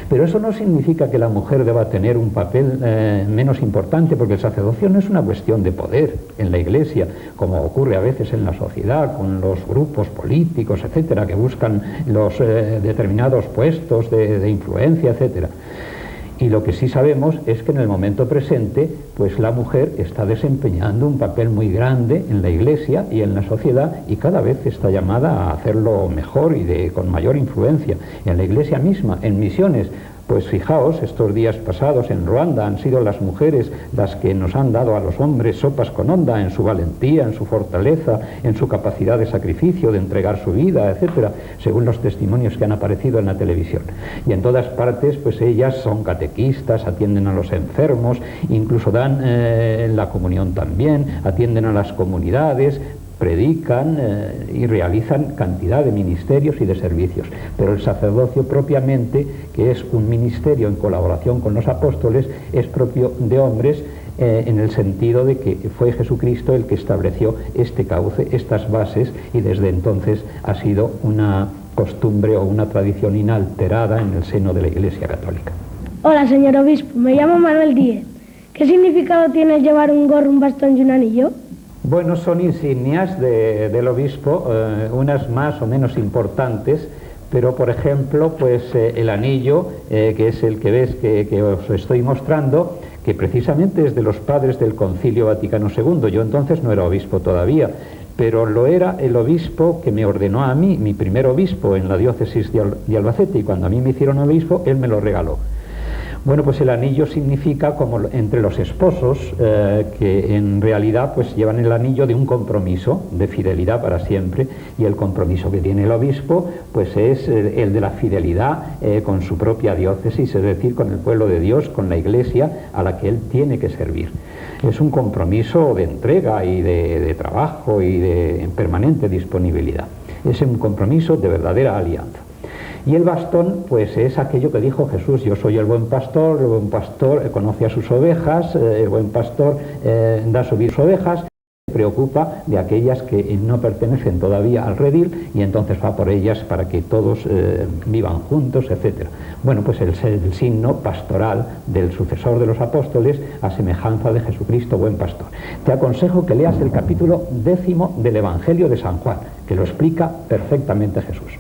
Pero eso no significa que la mujer deba tener un papel menos importante, porque el sacerdocio no es una cuestión de poder en la Iglesia, como ocurre a veces en la sociedad, con los grupos políticos, etcétera, que buscan los determinados puestos de influencia, etcétera. Y lo que sí sabemos es que en el momento presente, pues la mujer está desempeñando un papel muy grande en la Iglesia y en la sociedad, y cada vez está llamada a hacerlo mejor y con mayor influencia. En la Iglesia misma, en misiones, pues fijaos, estos días pasados en Ruanda han sido las mujeres las que nos han dado a los hombres sopas con onda en su valentía, en su fortaleza, en su capacidad de sacrificio, de entregar su vida, etcétera, según los testimonios que han aparecido en la televisión. Y en todas partes, pues ellas son catequistas, atienden a los enfermos, incluso dan la comunión también, atienden a las comunidades, predican y realizan cantidad de ministerios y de servicios. Pero el sacerdocio propiamente, que es un ministerio en colaboración con los apóstoles, es propio de hombres, en el sentido de que fue Jesucristo el que estableció este cauce, estas bases, y desde entonces ha sido una costumbre o una tradición inalterada en el seno de la Iglesia Católica. Hola, señor obispo, me llamo Manuel Díez. ¿Qué significado tiene llevar un gorro, un bastón y un anillo? Bueno, son insignias del obispo, unas más o menos importantes, pero por ejemplo, pues el anillo, que es el que ves que os estoy mostrando, que precisamente es de los padres del Concilio Vaticano II. Yo entonces no era obispo todavía, pero lo era el obispo que me ordenó a mí, mi primer obispo en la diócesis de Albacete, y cuando a mí me hicieron obispo, él me lo regaló. Bueno, pues el anillo significa, como entre los esposos, que en realidad pues llevan el anillo de un compromiso de fidelidad para siempre, y el compromiso que tiene el obispo pues es el de la fidelidad con su propia diócesis, es decir, con el pueblo de Dios, con la Iglesia a la que él tiene que servir. Es un compromiso de entrega y de trabajo y de permanente disponibilidad. Es un compromiso de verdadera alianza. Y el bastón, pues es aquello que dijo Jesús: yo soy el buen pastor conoce a sus ovejas, el buen pastor da su vida a sus ovejas, se preocupa de aquellas que no pertenecen todavía al redil, y entonces va por ellas para que todos vivan juntos, etc. Bueno, pues el signo pastoral del sucesor de los apóstoles, a semejanza de Jesucristo, buen pastor. Te aconsejo que leas el capítulo 10 del Evangelio de San Juan, que lo explica perfectamente Jesús.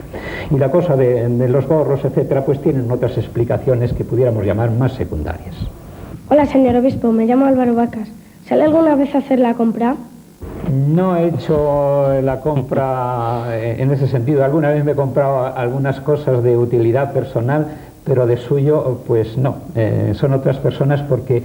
Y la cosa de los gorros, etcétera, pues tienen otras explicaciones que pudiéramos llamar más secundarias. Hola, señor obispo, me llamo Álvaro Vacas. ¿Sale alguna vez a hacer la compra? No he hecho la compra en ese sentido. Alguna vez me he comprado algunas cosas de utilidad personal, pero de suyo, pues no. Son otras personas, porque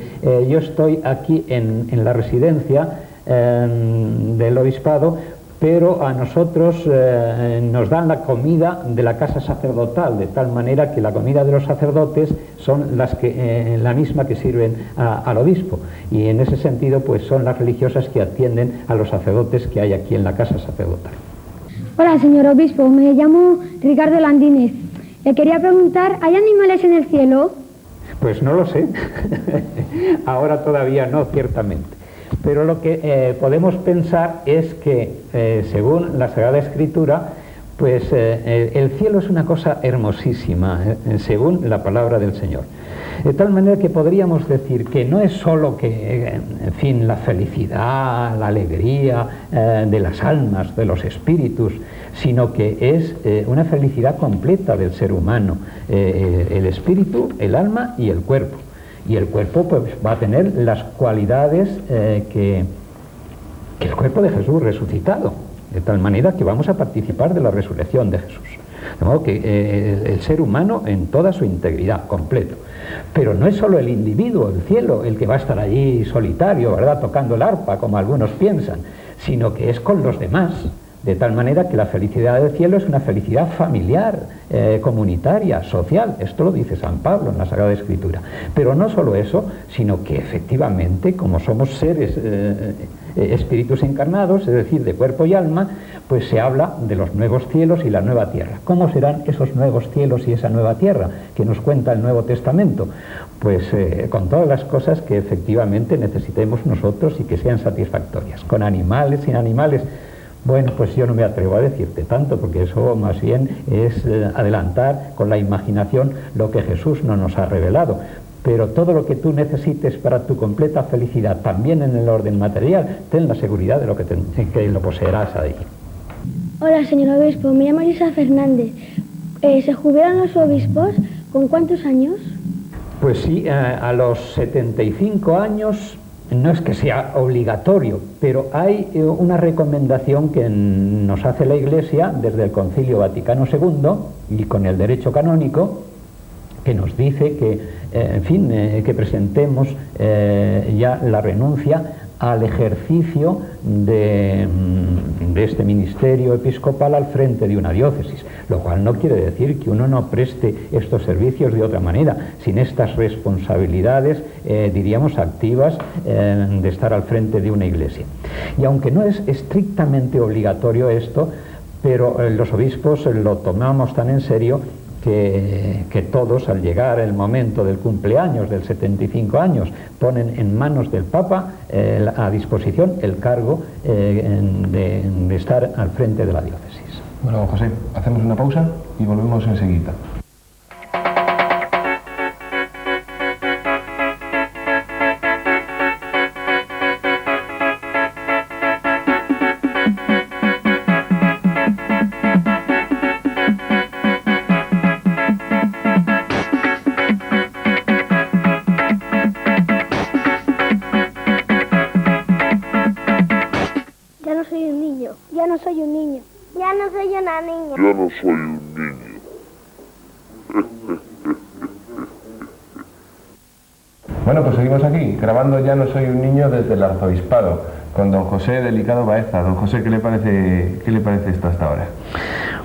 yo estoy aquí en la residencia del obispado, pero a nosotros nos dan la comida de la casa sacerdotal, de tal manera que la comida de los sacerdotes son la misma que sirven al obispo, y en ese sentido pues son las religiosas que atienden a los sacerdotes que hay aquí en la casa sacerdotal. Hola, señor obispo, me llamo Ricardo Landínez. Le quería preguntar, ¿hay animales en el cielo? Pues no lo sé. Ahora todavía no, ciertamente. Pero lo que podemos pensar es que, según la Sagrada Escritura, pues el cielo es una cosa hermosísima, según la palabra del Señor. De tal manera que podríamos decir que no es solo que, en fin, la felicidad, la alegría de las almas, de los espíritus, sino que es una felicidad completa del ser humano, el espíritu, el alma y el cuerpo. Y el cuerpo pues va a tener las cualidades que el cuerpo de Jesús resucitado, de tal manera que vamos a participar de la resurrección de Jesús. De modo que el ser humano en toda su integridad, completo. Pero no es solo el individuo, el cielo, el que va a estar allí solitario, ¿verdad?, tocando el arpa, como algunos piensan, sino que es con los demás. De tal manera que la felicidad del cielo es una felicidad familiar, comunitaria, social. Esto lo dice San Pablo en la Sagrada Escritura. Pero no solo eso, sino que efectivamente, como somos seres, espíritus encarnados, es decir, de cuerpo y alma, pues se habla de los nuevos cielos y la nueva tierra. ¿Cómo serán esos nuevos cielos y esa nueva tierra que nos cuenta el Nuevo Testamento? Pues con todas las cosas que efectivamente necesitemos nosotros y que sean satisfactorias. Con animales, sin animales. Bueno, pues yo no me atrevo a decirte tanto, porque eso más bien es adelantar con la imaginación lo que Jesús no nos ha revelado. Pero todo lo que tú necesites para tu completa felicidad, también en el orden material, ten la seguridad de que lo poseerás ahí. Hola, señor obispo, me llamo Elisa Fernández. ¿Se jubilan los obispos? ¿Con cuántos años? Pues sí, a los 75 años. No es que sea obligatorio, pero hay una recomendación que nos hace la Iglesia desde el Concilio Vaticano II y con el derecho canónico, que nos dice que, en fin, que presentemos ya la renuncia al ejercicio de este ministerio episcopal al frente de una diócesis, lo cual no quiere decir que uno no preste estos servicios de otra manera, sin estas responsabilidades, diríamos, activas de estar al frente de una iglesia. Y aunque no es estrictamente obligatorio esto, pero los obispos lo tomamos tan en serio que todos, al llegar el momento del cumpleaños, del 75 años, ponen en manos del Papa a disposición el cargo de estar al frente de la diócesis. Bueno, José, hacemos una pausa y volvemos enseguida. niña. Ya no soy un niño. Bueno, pues seguimos aquí, grabando Ya no soy un niño desde el arzobispado, con don José Delicado Baeza. Don José, ¿qué le parece esto hasta ahora?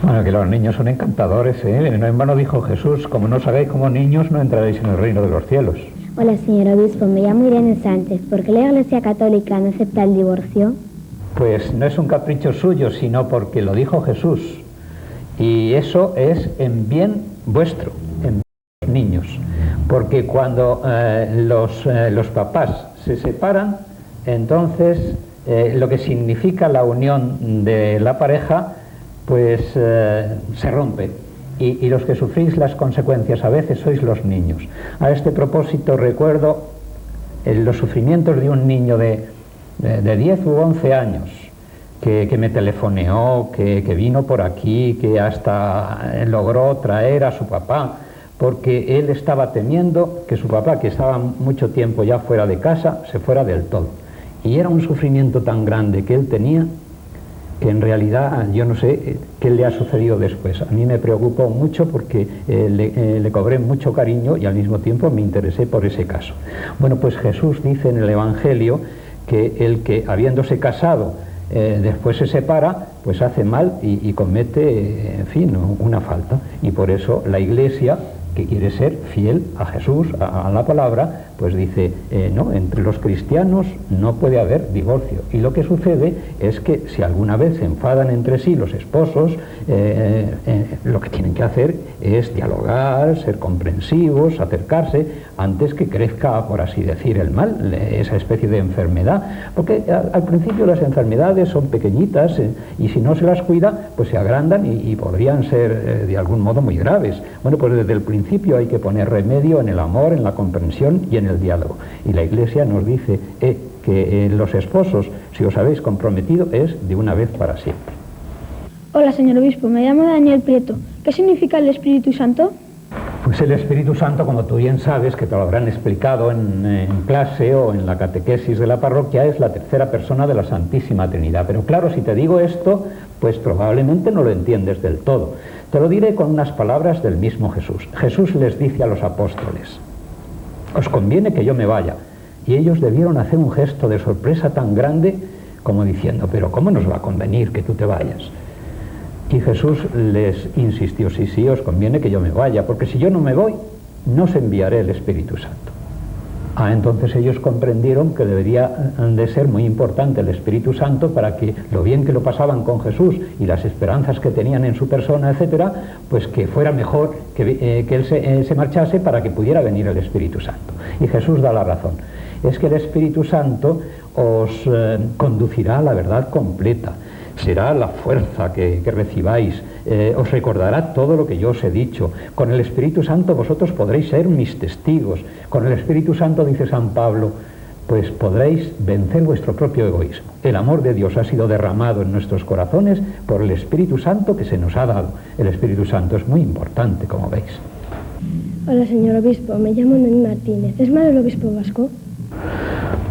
Bueno, que los niños son encantadores, ¿eh? No en vano dijo Jesús, como no sabéis como niños, no entraréis en el reino de los cielos. Hola, señor obispo, me llamo Irene Sánchez. ¿Por qué la Iglesia Católica no acepta el divorcio? Pues no es un capricho suyo, sino porque lo dijo Jesús. Y eso es en bien vuestro, en bien de los niños. Porque cuando los papás se separan, entonces lo que significa la unión de la pareja, pues se rompe. Y los que sufrís las consecuencias a veces sois los niños. A este propósito recuerdo los sufrimientos de un niño de 10 u 11 años que me telefoneó, que vino por aquí, que hasta logró traer a su papá, porque él estaba temiendo que su papá, que estaba mucho tiempo ya fuera de casa, se fuera del todo. Y era un sufrimiento tan grande que él tenía, que en realidad yo no sé qué le ha sucedido después. A mí me preocupó mucho porque le cobré mucho cariño y al mismo tiempo me interesé por ese caso. Bueno, pues Jesús dice en el Evangelio que el que habiéndose casado después se separa, pues hace mal y comete, en fin, una falta. Y por eso la Iglesia, que quiere ser fiel a Jesús, a la palabra, pues dice, no, entre los cristianos no puede haber divorcio. Y lo que sucede es que si alguna vez se enfadan entre sí los esposos, lo que tienen que hacer es dialogar, ser comprensivos, acercarse, antes que crezca, por así decir, el mal, esa especie de enfermedad. Porque al principio las enfermedades son pequeñitas y si no se las cuida, pues se agrandan y podrían ser de algún modo muy graves. Bueno, pues desde el principio hay que poner remedio en el amor, en la comprensión y en el diálogo. Y la Iglesia nos dice que los esposos, si os habéis comprometido, es de una vez para siempre. Hola, señor obispo, me llamo Daniel Prieto. ¿Qué significa el Espíritu Santo? Pues el Espíritu Santo, como tú bien sabes, que te lo habrán explicado en clase o en la catequesis de la parroquia, es la tercera persona de la Santísima Trinidad. Pero claro, si te digo esto, pues probablemente no lo entiendes del todo. Te lo diré con unas palabras del mismo Jesús. Jesús les dice a los apóstoles, os conviene que yo me vaya. Y ellos debieron hacer un gesto de sorpresa tan grande como diciendo, pero ¿cómo nos va a convenir que tú te vayas? Y Jesús les insistió, sí, os conviene que yo me vaya, porque si yo no me voy, no os enviaré el Espíritu Santo. Entonces ellos comprendieron que debería de ser muy importante el Espíritu Santo para que lo bien que lo pasaban con Jesús y las esperanzas que tenían en su persona, etcétera, pues que fuera mejor que él se marchase para que pudiera venir el Espíritu Santo. Y Jesús da la razón. Es que el Espíritu Santo os conducirá a la verdad completa. Será la fuerza que recibáis, os recordará todo lo que yo os he dicho. Con el Espíritu Santo vosotros podréis ser mis testigos. Con el Espíritu Santo, dice San Pablo, pues podréis vencer vuestro propio egoísmo. El amor de Dios ha sido derramado en nuestros corazones por el Espíritu Santo que se nos ha dado. El Espíritu Santo es muy importante, como veis. Hola, señor obispo, me llamo Noemí Martínez. ¿Es malo el obispo vasco?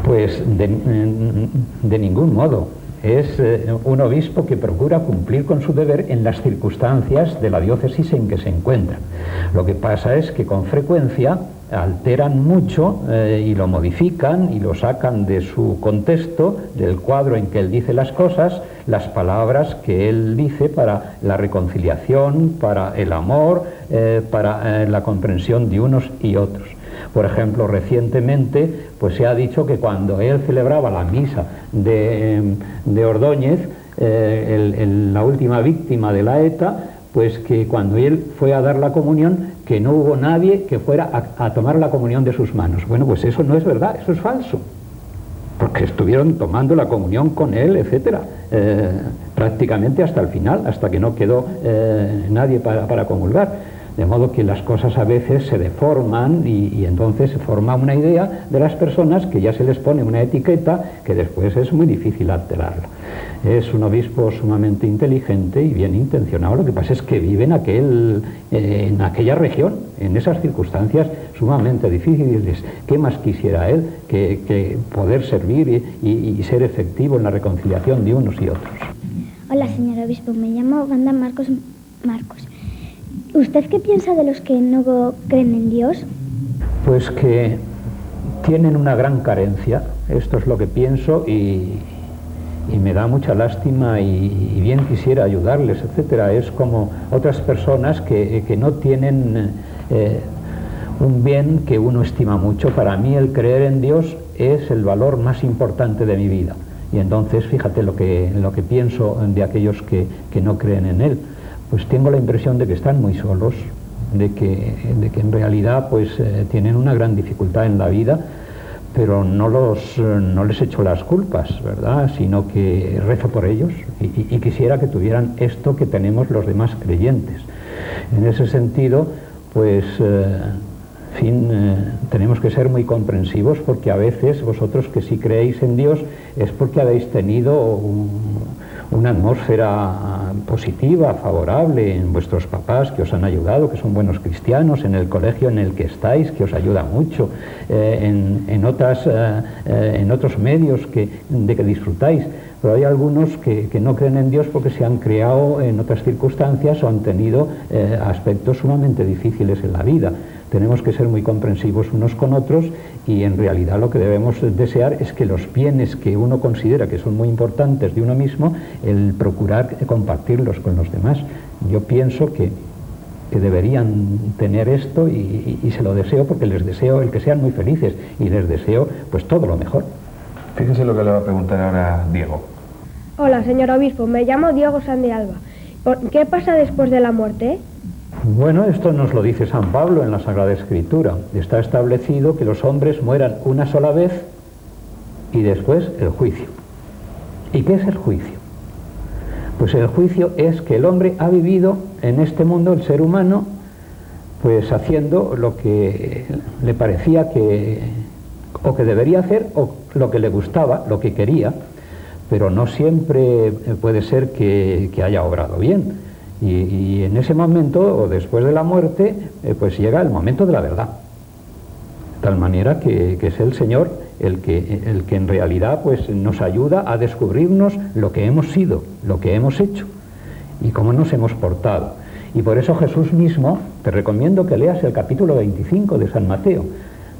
Pues de ningún modo. Es un obispo que procura cumplir con su deber en las circunstancias de la diócesis en que se encuentra. Lo que pasa es que con frecuencia alteran mucho y lo modifican y lo sacan de su contexto, del cuadro en que él dice las cosas, las palabras que él dice para la reconciliación, para el amor, para la comprensión de unos y otros. Por ejemplo, recientemente pues se ha dicho que cuando él celebraba la misa de Ordóñez, la última víctima de la ETA, pues que cuando él fue a dar la comunión, que no hubo nadie que fuera a tomar la comunión de sus manos. Bueno, pues eso no es verdad, eso es falso. Porque estuvieron tomando la comunión con él, etcétera, prácticamente hasta el final, hasta que no quedó nadie para comulgar. De modo que las cosas a veces se deforman y entonces se forma una idea de las personas que ya se les pone una etiqueta que después es muy difícil alterarla. Es un obispo sumamente inteligente y bien intencionado, lo que pasa es que vive en aquella región, en esas circunstancias sumamente difíciles. ¿Qué más quisiera él que poder servir y ser efectivo en la reconciliación de unos y otros? Hola, señor obispo, me llamo Wanda Marcos. ¿Usted qué piensa de los que no creen en Dios? Pues que tienen una gran carencia, esto es lo que pienso, y me da mucha lástima y bien quisiera ayudarles, etcétera. Es como otras personas que no tienen un bien que uno estima mucho. Para mí el creer en Dios es el valor más importante de mi vida. Y entonces fíjate lo que pienso de aquellos que no creen en Él. Pues tengo la impresión de que están muy solos, de que en realidad pues tienen una gran dificultad en la vida, pero no les echo las culpas, ¿verdad? Sino que rezo por ellos y quisiera que tuvieran esto que tenemos los demás creyentes. En ese sentido, pues, tenemos que ser muy comprensivos, porque a veces vosotros que sí creéis en Dios es porque habéis tenido una atmósfera positiva, favorable en vuestros papás que os han ayudado, que son buenos cristianos, en el colegio en el que estáis, que os ayuda mucho, en otros medios de que disfrutáis. Pero hay algunos que no creen en Dios porque se han criado en otras circunstancias o han tenido aspectos sumamente difíciles en la vida. Tenemos que ser muy comprensivos unos con otros, y en realidad lo que debemos desear es que los bienes que uno considera que son muy importantes de uno mismo, el procurar compartirlos con los demás. Yo pienso que deberían tener esto, y se lo deseo, porque les deseo el que sean muy felices y les deseo pues todo lo mejor. Fíjese lo que le va a preguntar ahora Diego. Hola, señor obispo, me llamo Diego San de Alba. ¿Qué pasa después de la muerte? Bueno, esto nos lo dice San Pablo en la Sagrada Escritura. Está establecido que los hombres mueran una sola vez y después el juicio. ¿Y qué es el juicio? Pues el juicio es que el hombre ha vivido en este mundo, el ser humano, pues haciendo lo que le parecía que debería hacer, o lo que le gustaba, lo que quería, pero no siempre puede ser que haya obrado bien. Y en ese momento, o después de la muerte, pues llega el momento de la verdad. De tal manera que es el Señor el que en realidad pues nos ayuda a descubrirnos lo que hemos sido, lo que hemos hecho y cómo nos hemos portado. Y por eso Jesús mismo, te recomiendo que leas el capítulo 25 de San Mateo.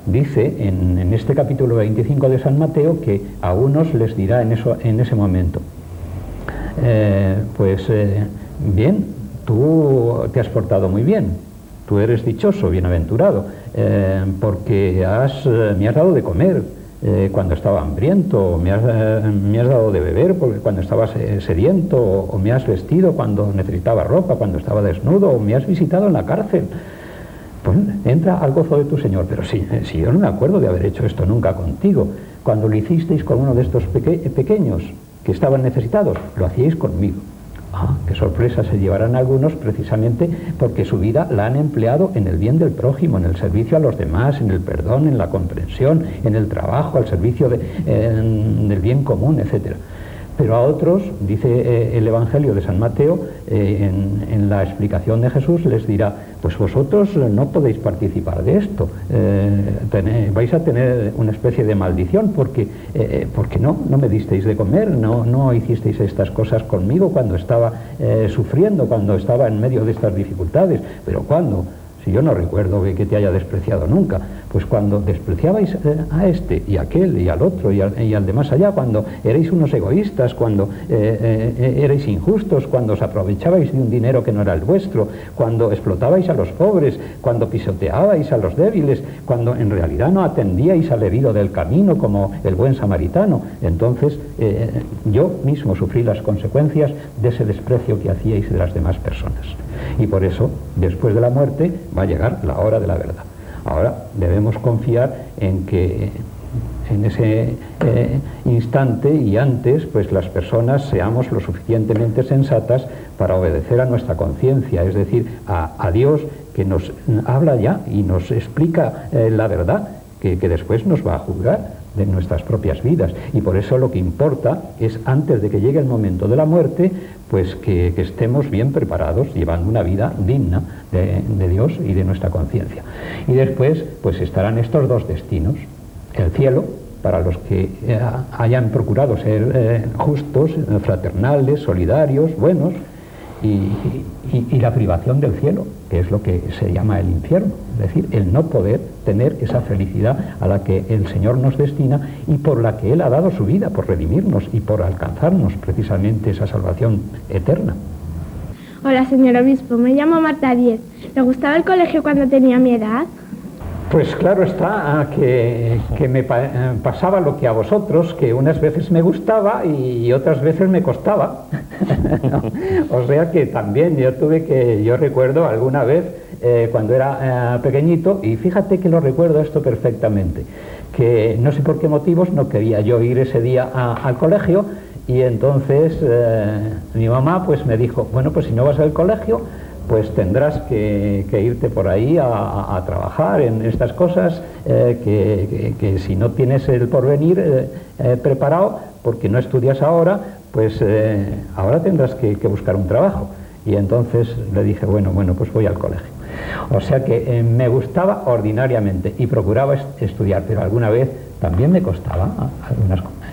Dice en este capítulo 25 de San Mateo que a unos les dirá en ese momento, bien, tú te has portado muy bien, tú eres dichoso, bienaventurado, porque me has dado de comer cuando estaba hambriento, me has dado de beber cuando estaba sediento, o me has vestido cuando necesitaba ropa, cuando estaba desnudo, o me has visitado en la cárcel. Pues entra al gozo de tu Señor. Pero si yo no me acuerdo de haber hecho esto nunca contigo, cuando lo hicisteis con uno de estos pequeños que estaban necesitados, lo hacíais conmigo. Qué sorpresa se llevarán algunos, precisamente porque su vida la han empleado en el bien del prójimo, en el servicio a los demás, en el perdón, en la comprensión, en el trabajo, al servicio del bien común, etcétera. Pero a otros, dice el Evangelio de San Mateo, en la explicación de Jesús, les dirá, pues vosotros no podéis participar de esto, vais a tener una especie de maldición, porque no me disteis de comer, no hicisteis estas cosas conmigo cuando estaba sufriendo, cuando estaba en medio de estas dificultades. ¿Pero cuándo? Si yo no recuerdo que te haya despreciado nunca. Pues cuando despreciabais a este y a aquel y al otro y al de más allá, cuando erais unos egoístas, cuando erais injustos, cuando os aprovechabais de un dinero que no era el vuestro, cuando explotabais a los pobres, cuando pisoteabais a los débiles, cuando en realidad no atendíais al herido del camino como el buen samaritano, entonces yo mismo sufrí las consecuencias de ese desprecio que hacíais de las demás personas. Y por eso, después de la muerte, va a llegar la hora de la verdad. Ahora debemos confiar en que en ese instante y antes, pues las personas seamos lo suficientemente sensatas para obedecer a nuestra conciencia, es decir, a Dios, que nos habla ya y nos explica la verdad, que después nos va a juzgar de nuestras propias vidas. Y por eso lo que importa es, antes de que llegue el momento de la muerte, pues que estemos bien preparados, llevando una vida digna de Dios y de nuestra conciencia. Y después, pues estarán estos dos destinos, el cielo para los que hayan procurado ser justos, fraternales, solidarios, buenos, y la privación del cielo, que es lo que se llama el infierno, es decir, el no poder tener esa felicidad a la que el Señor nos destina y por la que Él ha dado su vida, por redimirnos y por alcanzarnos precisamente esa salvación eterna. Hola, señor obispo, me llamo Marta Díez. ¿Le gustaba el colegio cuando tenía mi edad? Pues claro está que me pasaba lo que a vosotros, que unas veces me gustaba y otras veces me costaba. O sea que también yo recuerdo alguna vez cuando era pequeñito, y fíjate que lo recuerdo esto perfectamente, que no sé por qué motivos no quería yo ir ese día al colegio, y entonces mi mamá pues me dijo, bueno, pues si no vas al colegio, pues tendrás que irte por ahí a trabajar en estas cosas, que si no tienes el porvenir preparado, porque no estudias ahora, pues ahora tendrás que buscar un trabajo. Y entonces le dije, bueno, pues voy al colegio. O sea que me gustaba ordinariamente y procuraba estudiar, pero alguna vez también me costaba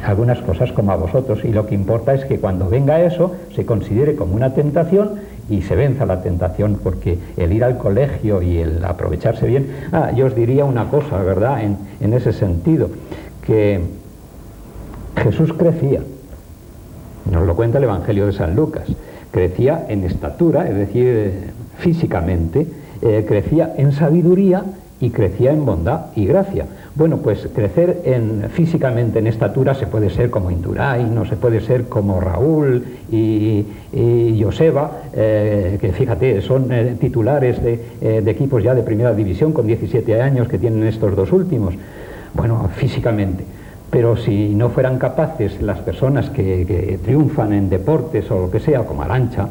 algunas cosas como a vosotros, y lo que importa es que cuando venga eso se considere como una tentación y se venza la tentación, porque el ir al colegio y el aprovecharse bien... yo os diría una cosa, ¿verdad?, en ese sentido, que Jesús crecía, nos lo cuenta el Evangelio de San Lucas, crecía en estatura, es decir, físicamente, crecía en sabiduría y crecía en bondad y gracia. Bueno, pues crecer físicamente en estatura se puede ser como Indurain, no se puede ser como Raúl y Joseba, que fíjate, son titulares de equipos ya de primera división con 17 años que tienen estos dos últimos. Bueno, físicamente. Pero si no fueran capaces las personas que triunfan en deportes o lo que sea, como Arantxa,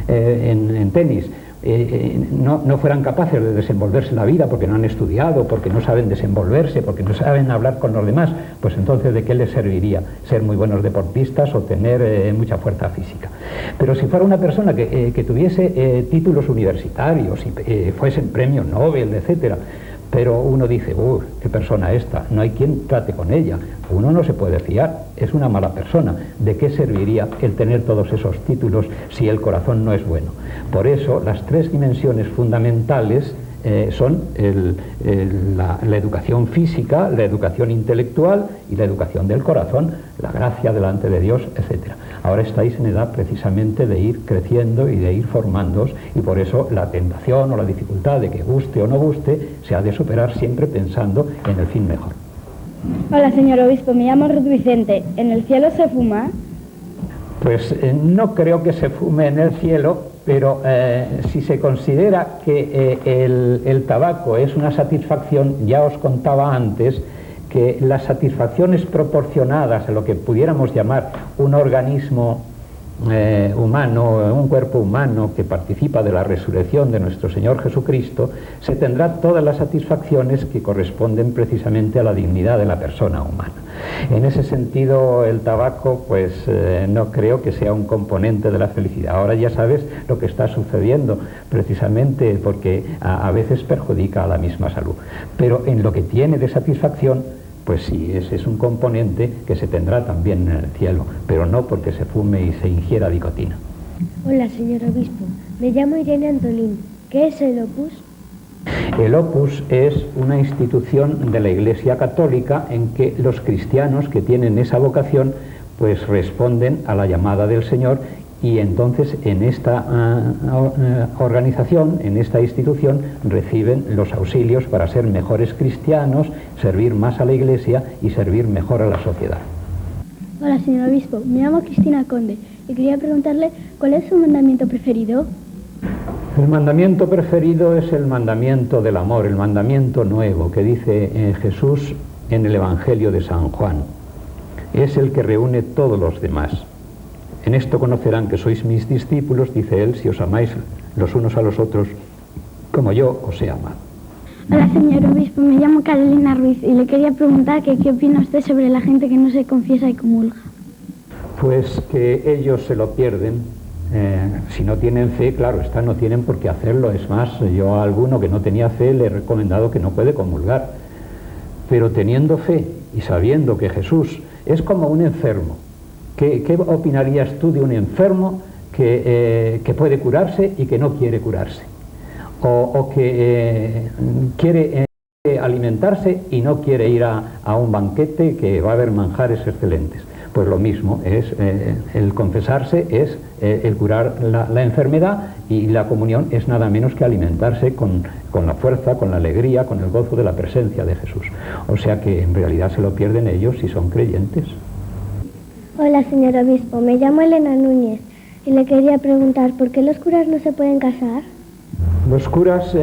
en tenis, no fueran capaces de desenvolverse en la vida porque no han estudiado, porque no saben desenvolverse, porque no saben hablar con los demás, pues entonces ¿de qué les serviría ser muy buenos deportistas o tener mucha fuerza física? Pero si fuera una persona que tuviese títulos universitarios y fuesen premio Nobel, etcétera, pero uno dice, qué persona esta, no hay quien trate con ella, uno no se puede fiar, es una mala persona. ¿De qué serviría el tener todos esos títulos si el corazón no es bueno? Por eso las tres dimensiones fundamentales son la educación física, la educación intelectual y la educación del corazón, la gracia delante de Dios, etc. Ahora estáis en edad precisamente de ir creciendo y de ir formándoos, y por eso la tentación o la dificultad de que guste o no guste se ha de superar siempre pensando en el fin mejor. Hola, señor obispo, me llamo Ruth Vicente. ¿En el cielo se fuma? Pues no creo que se fume en el cielo, pero si se considera que el tabaco es una satisfacción, ya os contaba antes que las satisfacciones proporcionadas a lo que pudiéramos llamar un organismo humano, un cuerpo humano que participa de la resurrección de nuestro Señor Jesucristo, se tendrá todas las satisfacciones que corresponden precisamente a la dignidad de la persona humana. En ese sentido, el tabaco, pues no creo que sea un componente de la felicidad. Ahora ya sabes lo que está sucediendo, precisamente porque a veces perjudica a la misma salud. Pero en lo que tiene de satisfacción, pues sí, ese es un componente que se tendrá también en el cielo, pero no porque se fume y se ingiera nicotina. Hola, señor obispo. Me llamo Irene Antolín. ¿Qué es el Opus? El Opus es una institución de la Iglesia Católica en que los cristianos que tienen esa vocación pues responden a la llamada del Señor, y entonces en esta organización, en esta institución, reciben los auxilios para ser mejores cristianos, servir más a la Iglesia y servir mejor a la sociedad. Hola, señor obispo. Me llamo Cristina Conde y quería preguntarle cuál es su mandamiento preferido. El mandamiento preferido es el mandamiento del amor, el mandamiento nuevo que dice Jesús en el Evangelio de San Juan. Es el que reúne todos los demás. En esto conocerán que sois mis discípulos, dice él, si os amáis los unos a los otros como yo os he amado. Hola, señor obispo, me llamo Carolina Ruiz y le quería preguntar que qué opina usted sobre la gente que no se confiesa y comulga. Pues que ellos se lo pierden. Si no tienen fe, claro está, no tienen por qué hacerlo. Es más, yo a alguno que no tenía fe le he recomendado que no puede comulgar. Pero teniendo fe y sabiendo que Jesús es como un enfermo, ¿qué opinarías tú de un enfermo que puede curarse y que no quiere curarse? O que quiere alimentarse y no quiere ir a un banquete que va a haber manjares excelentes. Pues lo mismo, es el confesarse es el curar la enfermedad, y la comunión es nada menos que alimentarse con la fuerza, con la alegría, con el gozo de la presencia de Jesús. O sea que en realidad se lo pierden ellos si son creyentes. Hola, señor obispo, me llamo Elena Núñez y le quería preguntar, ¿por qué los curas no se pueden casar? Los curas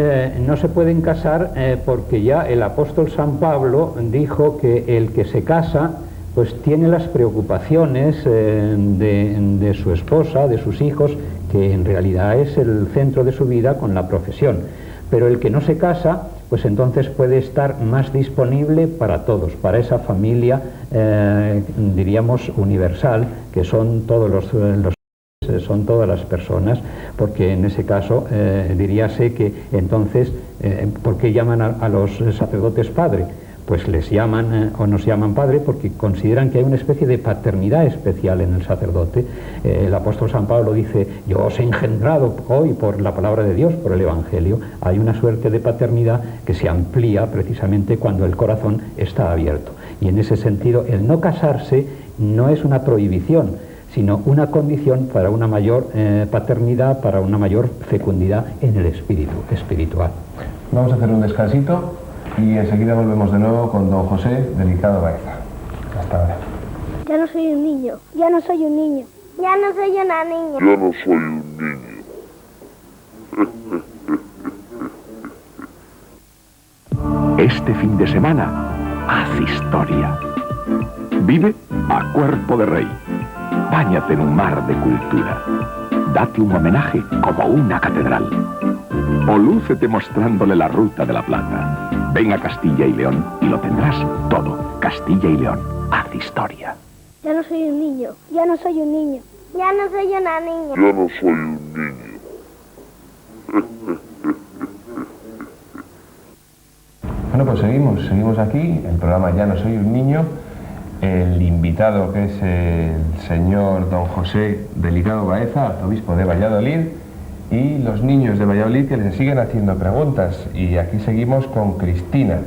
no se pueden casar porque ya el apóstol San Pablo dijo que el que se casa pues tiene las preocupaciones de su esposa, de sus hijos, que en realidad es el centro de su vida con la profesión. Pero el que no se casa, pues entonces puede estar más disponible para todos, para esa familia, diríamos, universal, que son todos son todas las personas, porque en ese caso diríase que entonces, ¿por qué llaman a los sacerdotes padre? Pues les llaman o nos llaman padre porque consideran que hay una especie de paternidad especial en el sacerdote. El apóstol San Pablo dice: yo os he engendrado hoy por la palabra de Dios, por el Evangelio. Hay una suerte de paternidad que se amplía precisamente cuando el corazón está abierto, y en ese sentido el no casarse no es una prohibición, sino una condición para una mayor paternidad, para una mayor fecundidad en el espíritu espiritual. Vamos a hacer un descansito y enseguida volvemos de nuevo con don José Delicado Baeza. Hasta ahora. Ya no soy un niño. Ya no soy un niño. Ya no soy una niña. Ya no soy un niño. Este fin de semana, haz historia. Vive a cuerpo de rey. Báñate en un mar de cultura. Date un homenaje como una catedral. O lúcete mostrándole la ruta de la plata. Ven a Castilla y León y lo tendrás todo. Castilla y León, haz historia. Ya no soy un niño. Ya no soy un niño. Ya no soy una niña. Ya no soy un niño. Bueno, pues seguimos aquí, el programa Ya no soy un niño. El invitado, que es el señor don José Delicado Baeza, arzobispo de Valladolid, y los niños de Valladolid que les siguen haciendo preguntas. Y aquí seguimos con Cristina.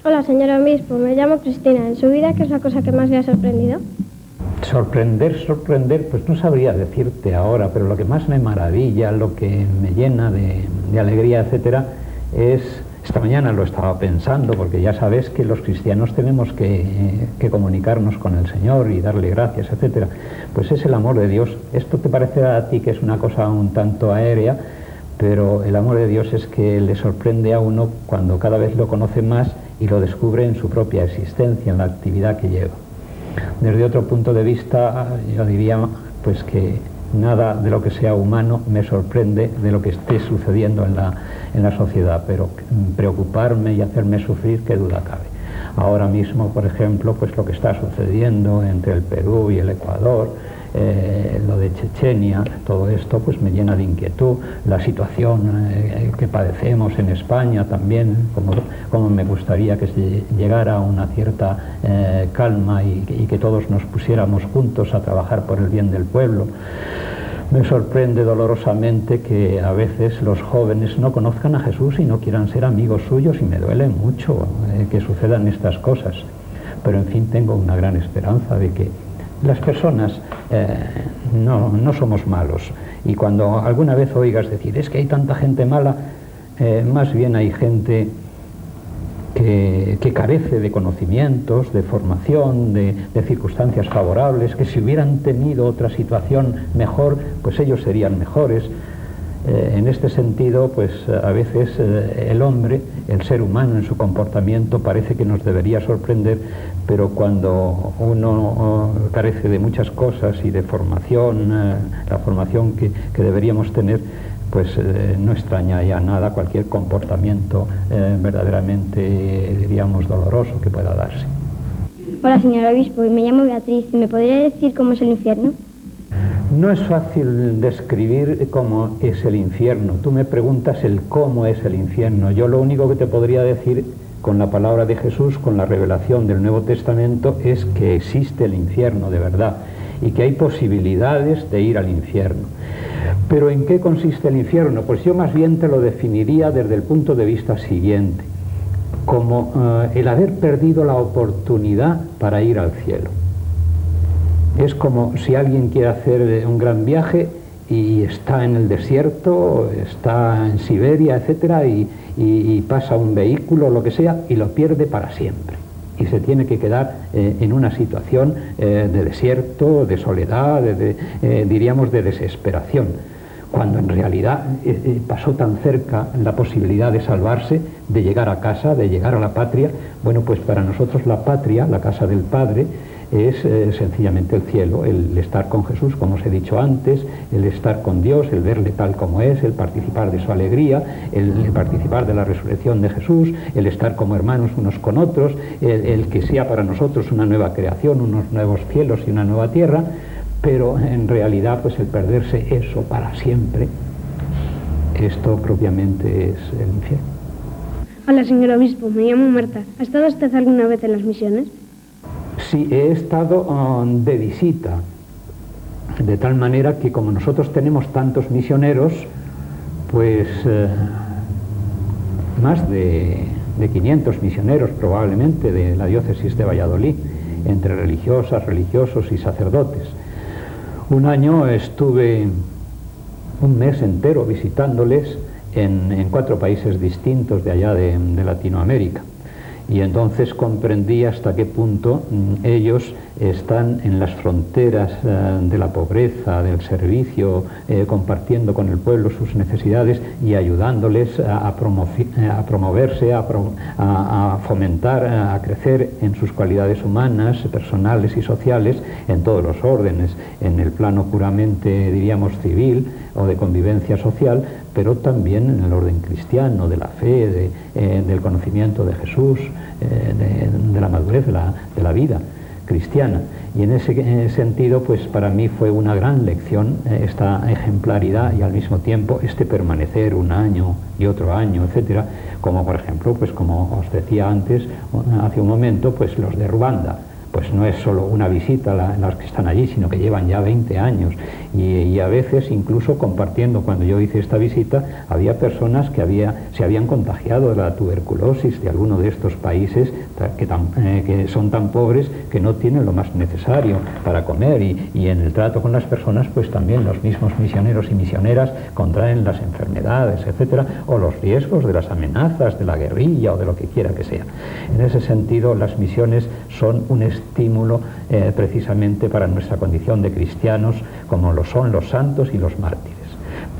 Hola, señor obispo, me llamo Cristina. ¿En su vida qué es la cosa que más le ha sorprendido? Sorprender, pues no sabría decirte ahora, pero lo que más me maravilla, lo que me llena de alegría, etcétera, es... Esta mañana lo estaba pensando, porque ya sabes que los cristianos tenemos que comunicarnos con el Señor y darle gracias, etcétera. Pues es el amor de Dios. Esto te parece a ti que es una cosa un tanto aérea, pero el amor de Dios es que le sorprende a uno cuando cada vez lo conoce más y lo descubre en su propia existencia, en la actividad que lleva. Desde otro punto de vista, yo diría pues que nada de lo que sea humano me sorprende de lo que esté sucediendo en la sociedad, pero preocuparme y hacerme sufrir, qué duda cabe. Ahora mismo, por ejemplo, pues lo que está sucediendo entre el Perú y el Ecuador, lo de Chechenia, todo esto pues me llena de inquietud. La situación que padecemos en España también, como me gustaría que se llegara a una cierta calma y que todos nos pusiéramos juntos a trabajar por el bien del pueblo. Me sorprende dolorosamente que a veces los jóvenes no conozcan a Jesús y no quieran ser amigos suyos, y me duele mucho que sucedan estas cosas. Pero en fin, tengo una gran esperanza de que las personas no somos malos, y cuando alguna vez oigas decir es que hay tanta gente mala, más bien hay gente que carece de conocimientos, de formación, de circunstancias favorables, que si hubieran tenido otra situación mejor, pues ellos serían mejores. En este sentido, pues a veces el hombre, el ser humano en su comportamiento parece que nos debería sorprender, pero cuando uno carece de muchas cosas y de formación, la formación que deberíamos tener, pues no extraña ya nada cualquier comportamiento verdaderamente, diríamos, doloroso que pueda darse. Hola, señor obispo, me llamo Beatriz. ¿Me podría decir cómo es el infierno? No es fácil describir cómo es el infierno. Tú me preguntas el cómo es el infierno. Yo lo único que te podría decir con la palabra de Jesús, con la revelación del Nuevo Testamento, es que existe el infierno de verdad y que hay posibilidades de ir al infierno. ¿Pero en qué consiste el infierno? Pues yo más bien te lo definiría desde el punto de vista siguiente, como el haber perdido la oportunidad para ir al cielo. Es como si alguien quiere hacer un gran viaje y está en el desierto, está en Siberia, etcétera, y pasa un vehículo o lo que sea y lo pierde para siempre. Y se tiene que quedar en una situación de desierto, de soledad, diríamos de desesperación, cuando en realidad pasó tan cerca la posibilidad de salvarse, de llegar a casa, de llegar a la patria. Bueno, pues para nosotros la patria, la casa del Padre, es sencillamente el cielo, el estar con Jesús, como os he dicho antes, el estar con Dios, el verle tal como es, el participar de su alegría, el participar de la resurrección de Jesús, el estar como hermanos unos con otros, el que sea para nosotros una nueva creación, unos nuevos cielos y una nueva tierra, pero en realidad pues el perderse eso para siempre, esto propiamente es el infierno. Hola, señor obispo, me llamo Marta. ¿Ha estado usted alguna vez en las misiones? Sí, he estado de visita, de tal manera que como nosotros tenemos tantos misioneros, pues más de 500 misioneros probablemente de la diócesis de Valladolid, entre religiosas, religiosos y sacerdotes. Un año estuve un mes entero visitándoles en 4 países distintos de allá de Latinoamérica. Y entonces comprendí hasta qué punto ellos están en las fronteras de la pobreza, del servicio, compartiendo con el pueblo sus necesidades y ayudándoles a promoverse, a fomentar, a crecer en sus cualidades humanas, personales y sociales, en todos los órdenes, en el plano puramente, diríamos, civil o de convivencia social, pero también en el orden cristiano, de la fe, del conocimiento de Jesús, de la madurez de la vida cristiana. Y en ese sentido, pues para mí fue una gran lección esta ejemplaridad y al mismo tiempo este permanecer un año y otro año, etcétera, como por ejemplo, pues como os decía antes, hace un momento, pues los de Ruanda. Pues no es solo una visita las que están allí, sino que llevan ya 20 años. Y a veces, incluso compartiendo, cuando yo hice esta visita, había personas que se habían contagiado de la tuberculosis de alguno de estos países que son tan pobres que no tienen lo más necesario para comer. Y en el trato con las personas, pues también los mismos misioneros y misioneras contraen las enfermedades, etcétera, o los riesgos de las amenazas, de la guerrilla o de lo que quiera que sea. En ese sentido, las misiones son un estímulo precisamente para nuestra condición de cristianos, como lo son los santos y los mártires.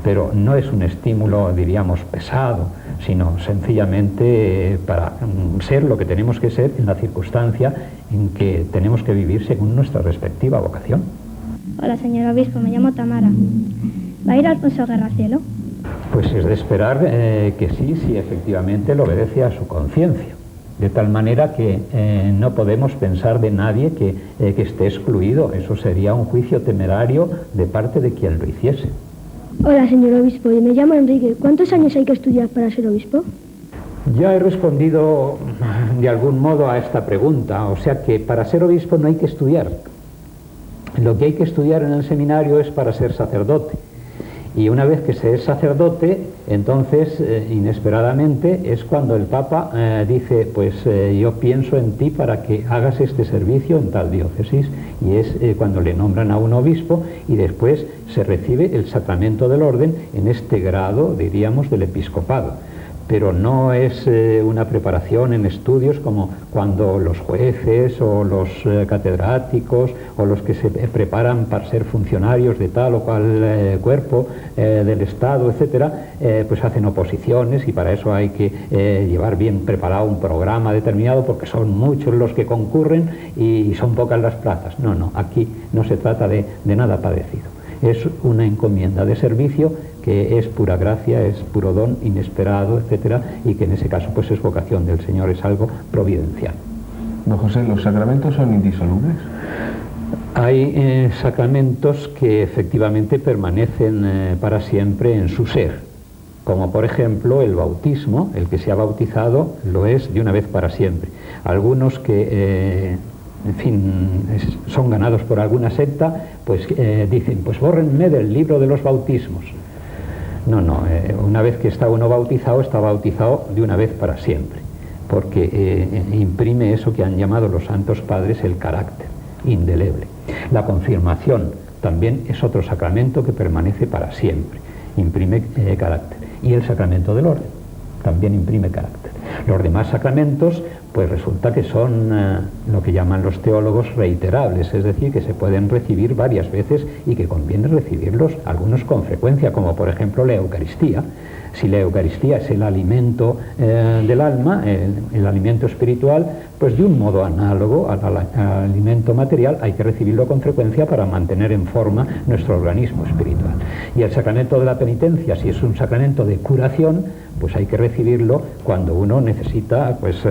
Pero no es un estímulo, diríamos, pesado, sino sencillamente para ser lo que tenemos que ser en la circunstancia en que tenemos que vivir según nuestra respectiva vocación. Hola, señor obispo, me llamo Tamara. ¿Va a ir Alfonso Guerra al cielo? Pues es de esperar que sí, si efectivamente lo obedece a su conciencia. De tal manera que no podemos pensar de nadie que esté excluido. Eso sería un juicio temerario de parte de quien lo hiciese. Hola, señor obispo, y me llamo Enrique. ¿Cuántos años hay que estudiar para ser obispo? Ya he respondido de algún modo a esta pregunta. O sea que para ser obispo no hay que estudiar. Lo que hay que estudiar en el seminario es para ser sacerdote. Y una vez que se es sacerdote, entonces, inesperadamente, es cuando el Papa dice, pues yo pienso en ti para que hagas este servicio en tal diócesis, y es cuando le nombran a un obispo, y después se recibe el sacramento del orden en este grado, diríamos, del episcopado. Pero no es una preparación en estudios como cuando los jueces o los catedráticos o los que se preparan para ser funcionarios de tal o cual cuerpo del Estado, etcétera, pues hacen oposiciones y para eso hay que llevar bien preparado un programa determinado porque son muchos los que concurren y son pocas las plazas. No, aquí no se trata de nada padecido. Es una encomienda de servicio que es pura gracia, es puro don inesperado, etcétera, y que en ese caso pues es vocación del Señor, es algo providencial. Don José, ¿los sacramentos son indisolubles? Hay sacramentos que efectivamente permanecen para siempre en su ser, como por ejemplo el bautismo. El que se ha bautizado lo es de una vez para siempre. Algunos que, en fin, son ganados por alguna secta, pues dicen, pues bórrenme del libro de los bautismos. No, una vez que está uno bautizado, está bautizado de una vez para siempre, porque imprime eso que han llamado los santos padres el carácter indeleble. La confirmación también es otro sacramento que permanece para siempre, imprime carácter. Y el sacramento del orden también imprime carácter. Los demás sacramentos, pues resulta que son lo que llaman los teólogos reiterables, es decir, que se pueden recibir varias veces y que conviene recibirlos, algunos con frecuencia, como por ejemplo la Eucaristía. Si la Eucaristía es el alimento del alma, el alimento espiritual, pues de un modo análogo al alimento material hay que recibirlo con frecuencia para mantener en forma nuestro organismo espiritual. Y el sacramento de la penitencia, si es un sacramento de curación, pues hay que recibirlo cuando uno necesita pues,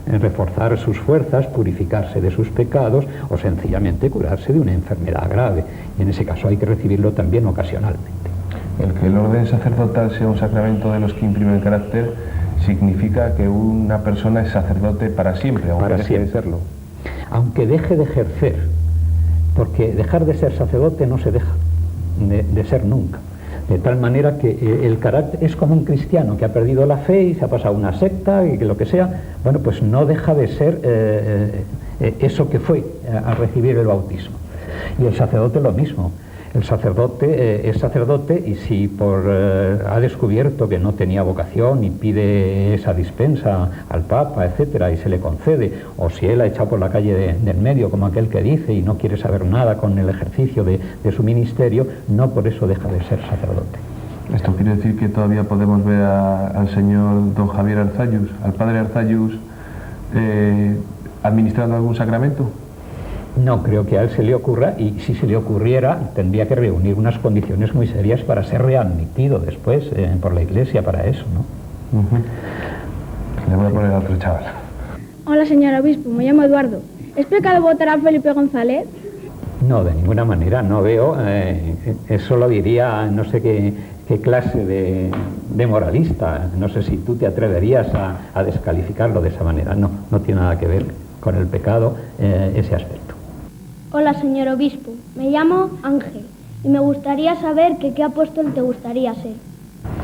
reforzar sus fuerzas, purificarse de sus pecados o sencillamente curarse de una enfermedad grave. Y en ese caso hay que recibirlo también ocasionalmente. El que el orden sacerdotal sea un sacramento de los que imprimen carácter significa que una persona es sacerdote para siempre, aunque deje de serlo. Aunque deje de ejercer, porque dejar de ser sacerdote no se deja de ser nunca. De tal manera que el carácter es como un cristiano que ha perdido la fe y se ha pasado a una secta y que lo que sea, bueno, pues no deja de ser eso que fue a recibir el bautismo. Y el sacerdote lo mismo. El sacerdote es sacerdote y si ha descubierto que no tenía vocación y pide esa dispensa al Papa, etcétera, y se le concede, o si él ha echado por la calle del medio, como aquel que dice, y no quiere saber nada con el ejercicio de su ministerio, no por eso deja de ser sacerdote. ¿Esto quiere decir que todavía podemos ver al señor don Javier Arzallus, al padre Arzallus, administrando algún sacramento? No creo que a él se le ocurra, y si se le ocurriera tendría que reunir unas condiciones muy serias para ser readmitido después por la Iglesia para eso, ¿no? Le voy a poner a otro chaval. Hola, señor obispo, me llamo Eduardo. ¿Es pecado votar a Felipe González? No, de ninguna manera, no veo. Eso lo diría no sé qué clase de moralista. No sé si tú te atreverías a descalificarlo de esa manera. No tiene nada que ver con el pecado ese aspecto. Hola, señor obispo, me llamo Ángel y me gustaría saber qué apóstol te gustaría ser.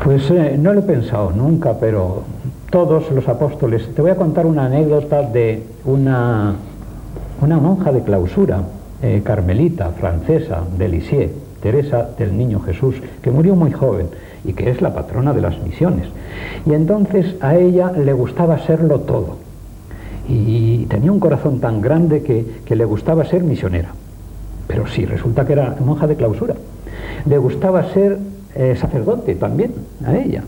Pues no lo he pensado nunca, pero todos los apóstoles... Te voy a contar una anécdota de una monja de clausura, carmelita, francesa, de Lisieux, Teresa del Niño Jesús, que murió muy joven y que es la patrona de las misiones. Y entonces a ella le gustaba serlo todo. Y tenía un corazón tan grande que le gustaba ser misionera. Pero sí, resulta que era monja de clausura. Le gustaba ser sacerdote también a ella.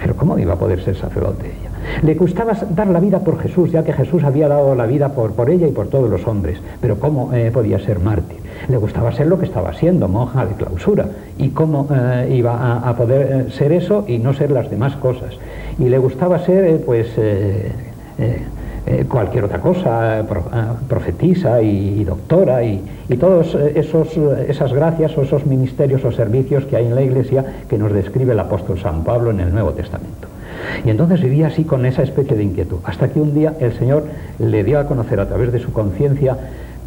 Pero ¿cómo iba a poder ser sacerdote ella? Le gustaba dar la vida por Jesús, ya que Jesús había dado la vida por ella y por todos los hombres. Pero ¿cómo podía ser mártir? Le gustaba ser lo que estaba siendo, monja de clausura. ¿Y cómo iba a poder ser eso y no ser las demás cosas? Y le gustaba ser, cualquier otra cosa, profetisa y doctora y todos esas gracias o esos ministerios o servicios que hay en la Iglesia que nos describe el apóstol San Pablo en el Nuevo Testamento. Y entonces vivía así con esa especie de inquietud, hasta que un día el Señor le dio a conocer a través de su conciencia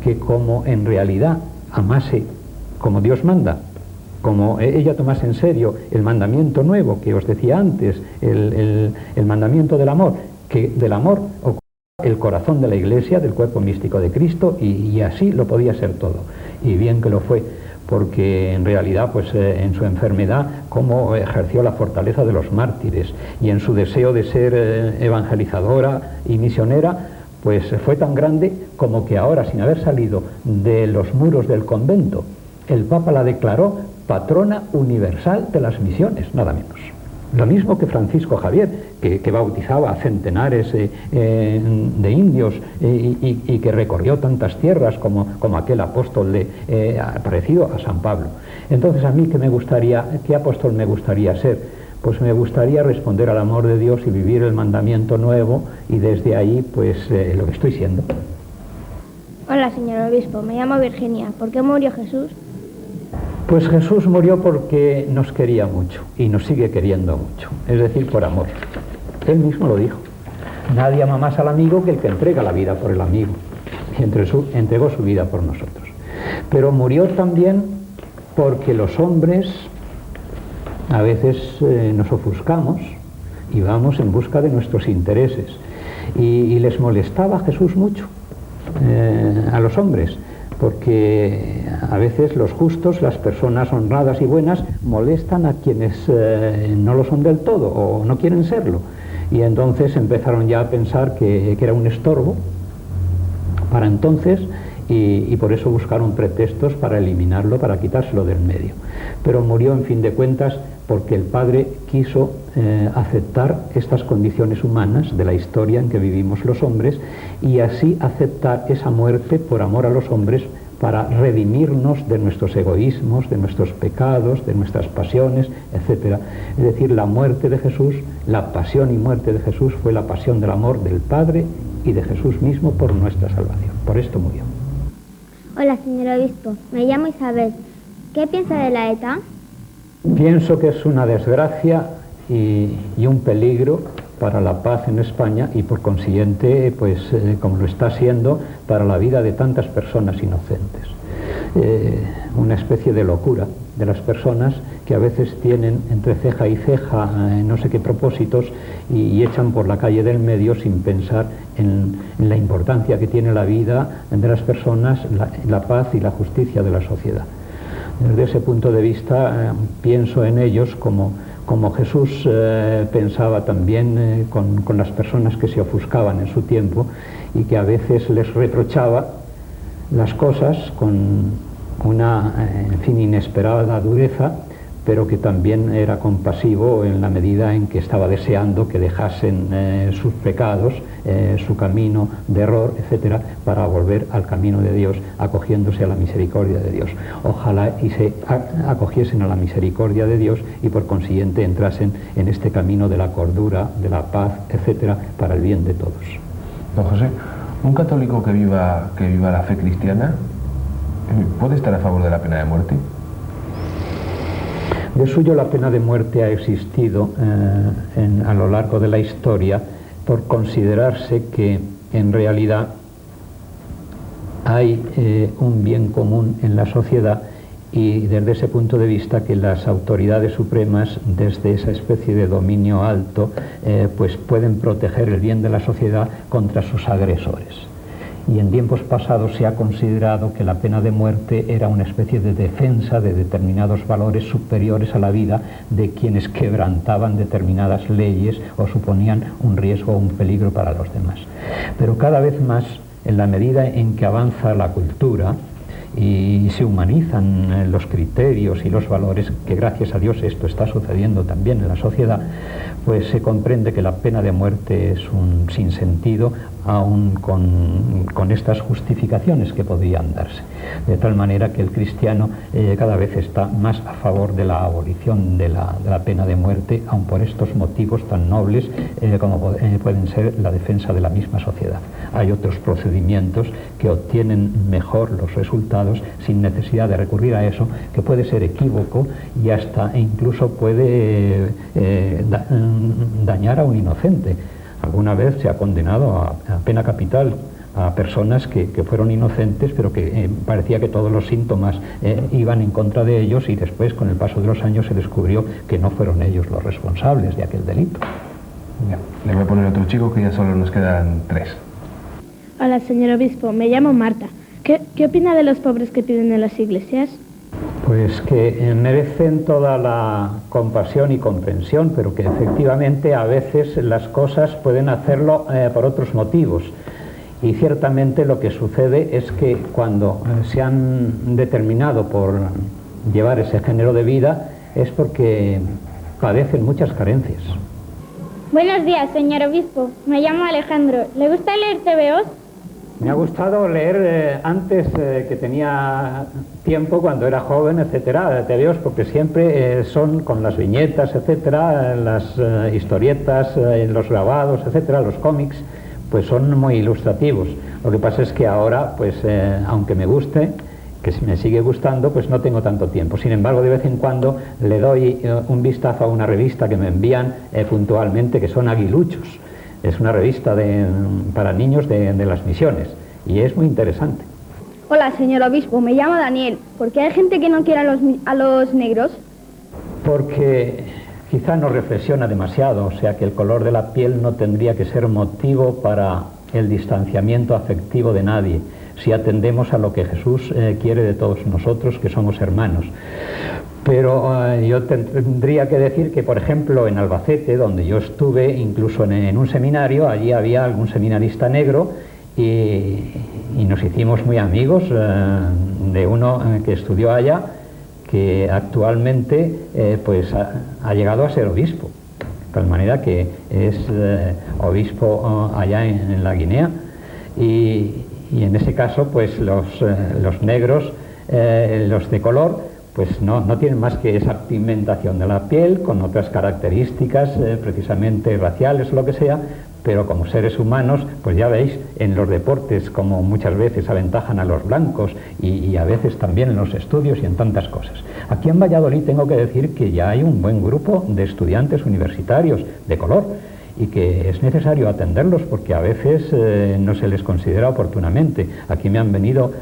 que como en realidad amase como Dios manda, como ella tomase en serio el mandamiento nuevo que os decía antes, el mandamiento del amor, que del amor el corazón de la Iglesia, del cuerpo místico de Cristo, y así lo podía ser todo. Y bien que lo fue, porque en realidad pues en su enfermedad como ejerció la fortaleza de los mártires, y en su deseo de ser evangelizadora y misionera pues fue tan grande como que ahora, sin haber salido de los muros del convento, el Papa la declaró patrona universal de las misiones, nada menos. Lo mismo que Francisco Javier, que bautizaba a centenares de indios y que recorrió tantas tierras como aquel apóstol parecido a San Pablo. Entonces a mí, ¿qué apóstol me gustaría ser? Pues me gustaría responder al amor de Dios y vivir el mandamiento nuevo, y desde ahí pues lo que estoy siendo. Hola, señor obispo, me llamo Virginia. ¿Por qué murió Jesús? Pues Jesús murió porque nos quería mucho y nos sigue queriendo mucho, es decir, por amor. Él mismo lo dijo. Nadie ama más al amigo que el que entrega la vida por el amigo. Y entregó su vida por nosotros. Pero murió también porque los hombres a veces nos ofuscamos y vamos en busca de nuestros intereses. Y les molestaba a Jesús mucho a los hombres, porque a veces los justos, las personas honradas y buenas, molestan a quienes no lo son del todo o no quieren serlo. Y entonces empezaron ya a pensar que era un estorbo para entonces, y por eso buscaron pretextos para eliminarlo, para quitárselo del medio. Pero murió, en fin de cuentas, porque el Padre quiso aceptar estas condiciones humanas de la historia en que vivimos los hombres, y así aceptar esa muerte por amor a los hombres, para redimirnos de nuestros egoísmos, de nuestros pecados, de nuestras pasiones, etc. Es decir, la muerte de Jesús, la pasión y muerte de Jesús fue la pasión del amor del Padre y de Jesús mismo por nuestra salvación. Por esto murió. Hola, señor obispo. Me llamo Isabel. ¿Qué piensa de la ETA? Pienso que es una desgracia y un peligro para la paz en España y por consiguiente, pues como lo está siendo, para la vida de tantas personas inocentes. Una especie de locura de las personas que a veces tienen entre ceja y ceja no sé qué propósitos y echan por la calle del medio sin pensar en la importancia que tiene la vida de las personas, la paz y la justicia de la sociedad. Desde ese punto de vista pienso en ellos como Jesús pensaba también con las personas que se ofuscaban en su tiempo y que a veces les reprochaba las cosas con una, en fin, inesperada dureza, pero que también era compasivo en la medida en que estaba deseando que dejasen sus pecados, su camino de error, etcétera, para volver al camino de Dios, acogiéndose a la misericordia de Dios. Ojalá y se acogiesen a la misericordia de Dios y por consiguiente entrasen en este camino de la cordura, de la paz, etcétera, para el bien de todos. Don José, un católico que viva la fe cristiana, ¿puede estar a favor de la pena de muerte? De suyo la pena de muerte ha existido a lo largo de la historia por considerarse que en realidad hay un bien común en la sociedad y desde ese punto de vista que las autoridades supremas desde esa especie de dominio alto pues pueden proteger el bien de la sociedad contra sus agresores. Y en tiempos pasados se ha considerado que la pena de muerte era una especie de defensa de determinados valores superiores a la vida de quienes quebrantaban determinadas leyes o suponían un riesgo o un peligro para los demás. Pero cada vez más, en la medida en que avanza la cultura y se humanizan los criterios y los valores, que gracias a Dios esto está sucediendo también en la sociedad, pues se comprende que la pena de muerte es un sinsentido, aún con estas justificaciones que podrían darse. De tal manera que el cristiano cada vez está más a favor de la abolición de la pena de muerte, aun por estos motivos tan nobles como pueden ser la defensa de la misma sociedad. Hay otros procedimientos que obtienen mejor los resultados sin necesidad de recurrir a eso, que puede ser equívoco y hasta incluso puede dañar a un inocente. Alguna vez se ha condenado a pena capital a personas que fueron inocentes, pero que parecía que todos los síntomas iban en contra de ellos y después, con el paso de los años, se descubrió que no fueron ellos los responsables de aquel delito. Ya, le voy a poner otro chico que ya solo nos quedan 3. Hola, señor obispo, me llamo Marta. ¿Qué opina de los pobres que piden en las iglesias? Pues que merecen toda la compasión y comprensión, pero que efectivamente a veces las cosas pueden hacerlo por otros motivos. Y ciertamente lo que sucede es que cuando se han determinado por llevar ese género de vida es porque padecen muchas carencias. Buenos días, señor obispo. Me llamo Alejandro. ¿Le gusta leer TVOs? Me ha gustado leer antes que tenía tiempo, cuando era joven, etcétera, TVOs, porque siempre son con las viñetas, etcétera, las historietas, los grabados, etcétera, los cómics, pues son muy ilustrativos. Lo que pasa es que ahora, pues aunque me guste, que si me sigue gustando, pues no tengo tanto tiempo. Sin embargo, de vez en cuando le doy un vistazo a una revista que me envían puntualmente, que son Aguiluchos. Es una revista para niños de las misiones, y es muy interesante. Hola, señor obispo, me llamo Daniel. ¿Por qué hay gente que no quiere a los negros? Porque quizá no reflexiona demasiado, o sea que el color de la piel no tendría que ser motivo para el distanciamiento afectivo de nadie, si atendemos a lo que Jesús quiere de todos nosotros, que somos hermanos. Pero yo tendría que decir que, por ejemplo, en Albacete, donde yo estuve, incluso en un seminario, allí había algún seminarista negro, y nos hicimos muy amigos de uno que estudió allá, que actualmente pues ha llegado a ser obispo, de tal manera que es obispo allá en la Guinea, y en ese caso pues los negros, los de color, pues no tienen más que esa pigmentación de la piel con otras características precisamente raciales o lo que sea, pero como seres humanos, pues ya veis en los deportes como muchas veces aventajan a los blancos, y a veces también en los estudios y en tantas cosas. Aquí en Valladolid tengo que decir que ya hay un buen grupo de estudiantes universitarios de color, y que es necesario atenderlos porque a veces no se les considera oportunamente. Aquí me han venido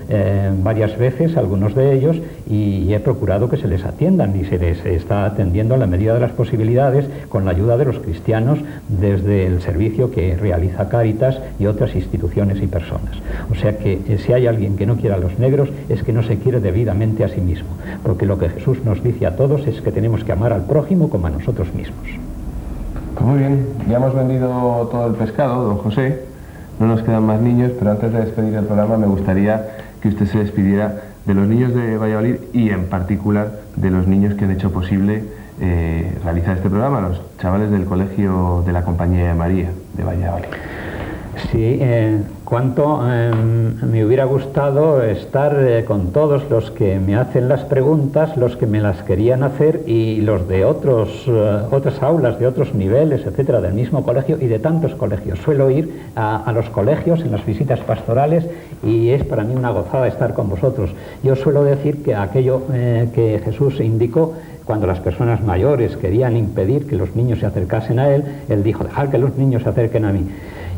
varias veces algunos de ellos, y he procurado que se les atiendan, y se les está atendiendo en la medida de las posibilidades con la ayuda de los cristianos desde el servicio que realiza Cáritas y otras instituciones y personas. O sea que si hay alguien que no quiera a los negros, es que no se quiere debidamente a sí mismo, porque lo que Jesús nos dice a todos es que tenemos que amar al prójimo como a nosotros mismos. Pues muy bien, ya hemos vendido todo el pescado, don José, no nos quedan más niños, pero antes de despedir el programa me gustaría que usted se despidiera de los niños de Valladolid, y en particular de los niños que han hecho posible realizar este programa, los chavales del Colegio de la Compañía de María de Valladolid. Sí, cuánto me hubiera gustado estar con todos los que me hacen las preguntas, los que me las querían hacer, y los de otras aulas, de otros niveles, etcétera, del mismo colegio y de tantos colegios. Suelo ir a los colegios en las visitas pastorales, y es para mí una gozada estar con vosotros. Yo suelo decir que aquello que Jesús indicó cuando las personas mayores querían impedir que los niños se acercasen a él, él dijo: dejad que los niños se acerquen a mí.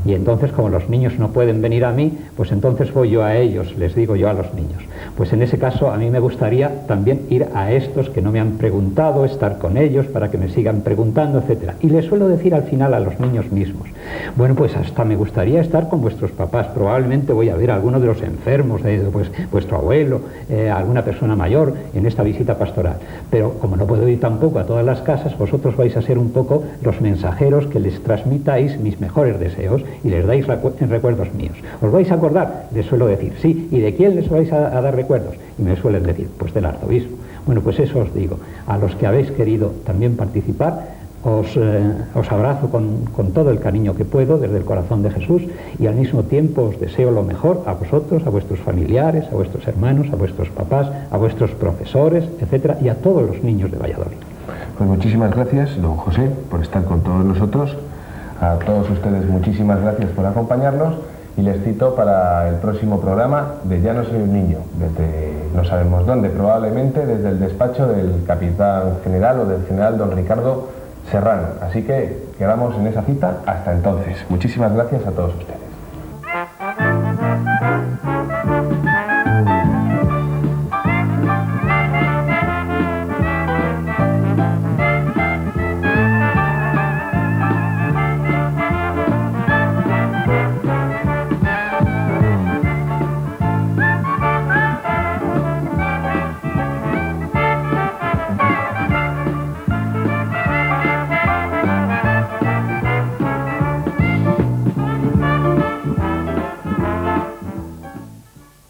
Y entonces, como los niños no pueden venir a mí, pues entonces voy yo a ellos, les digo yo a los niños. Pues en ese caso a mí me gustaría también ir a estos que no me han preguntado, estar con ellos para que me sigan preguntando, etcétera. Y les suelo decir al final a los niños mismos: bueno, pues hasta me gustaría estar con vuestros papás, probablemente voy a ver a alguno de los enfermos, pues vuestro abuelo, alguna persona mayor en esta visita pastoral. Pero como no puedo ir tampoco a todas las casas, vosotros vais a ser un poco los mensajeros que les transmitáis mis mejores deseos y les dais recuerdos míos. ¿Os vais a acordar? Les suelo decir: sí. ¿Y de quién les vais a dar recuerdos? Y me suelen decir: pues del arzobispo. Bueno, pues eso os digo. A los que habéis querido también participar, os abrazo con todo el cariño que puedo desde el corazón de Jesús, y al mismo tiempo os deseo lo mejor a vosotros, a vuestros familiares, a vuestros hermanos, a vuestros papás, a vuestros profesores, etcétera, y a todos los niños de Valladolid. Pues muchísimas gracias, don José, por estar con todos nosotros. A todos ustedes muchísimas gracias por acompañarnos, y les cito para el próximo programa de Ya no soy un niño, desde no sabemos dónde, probablemente desde el despacho del capitán general o del general don Ricardo Serrano. Así que quedamos en esa cita hasta entonces. Muchísimas gracias a todos ustedes.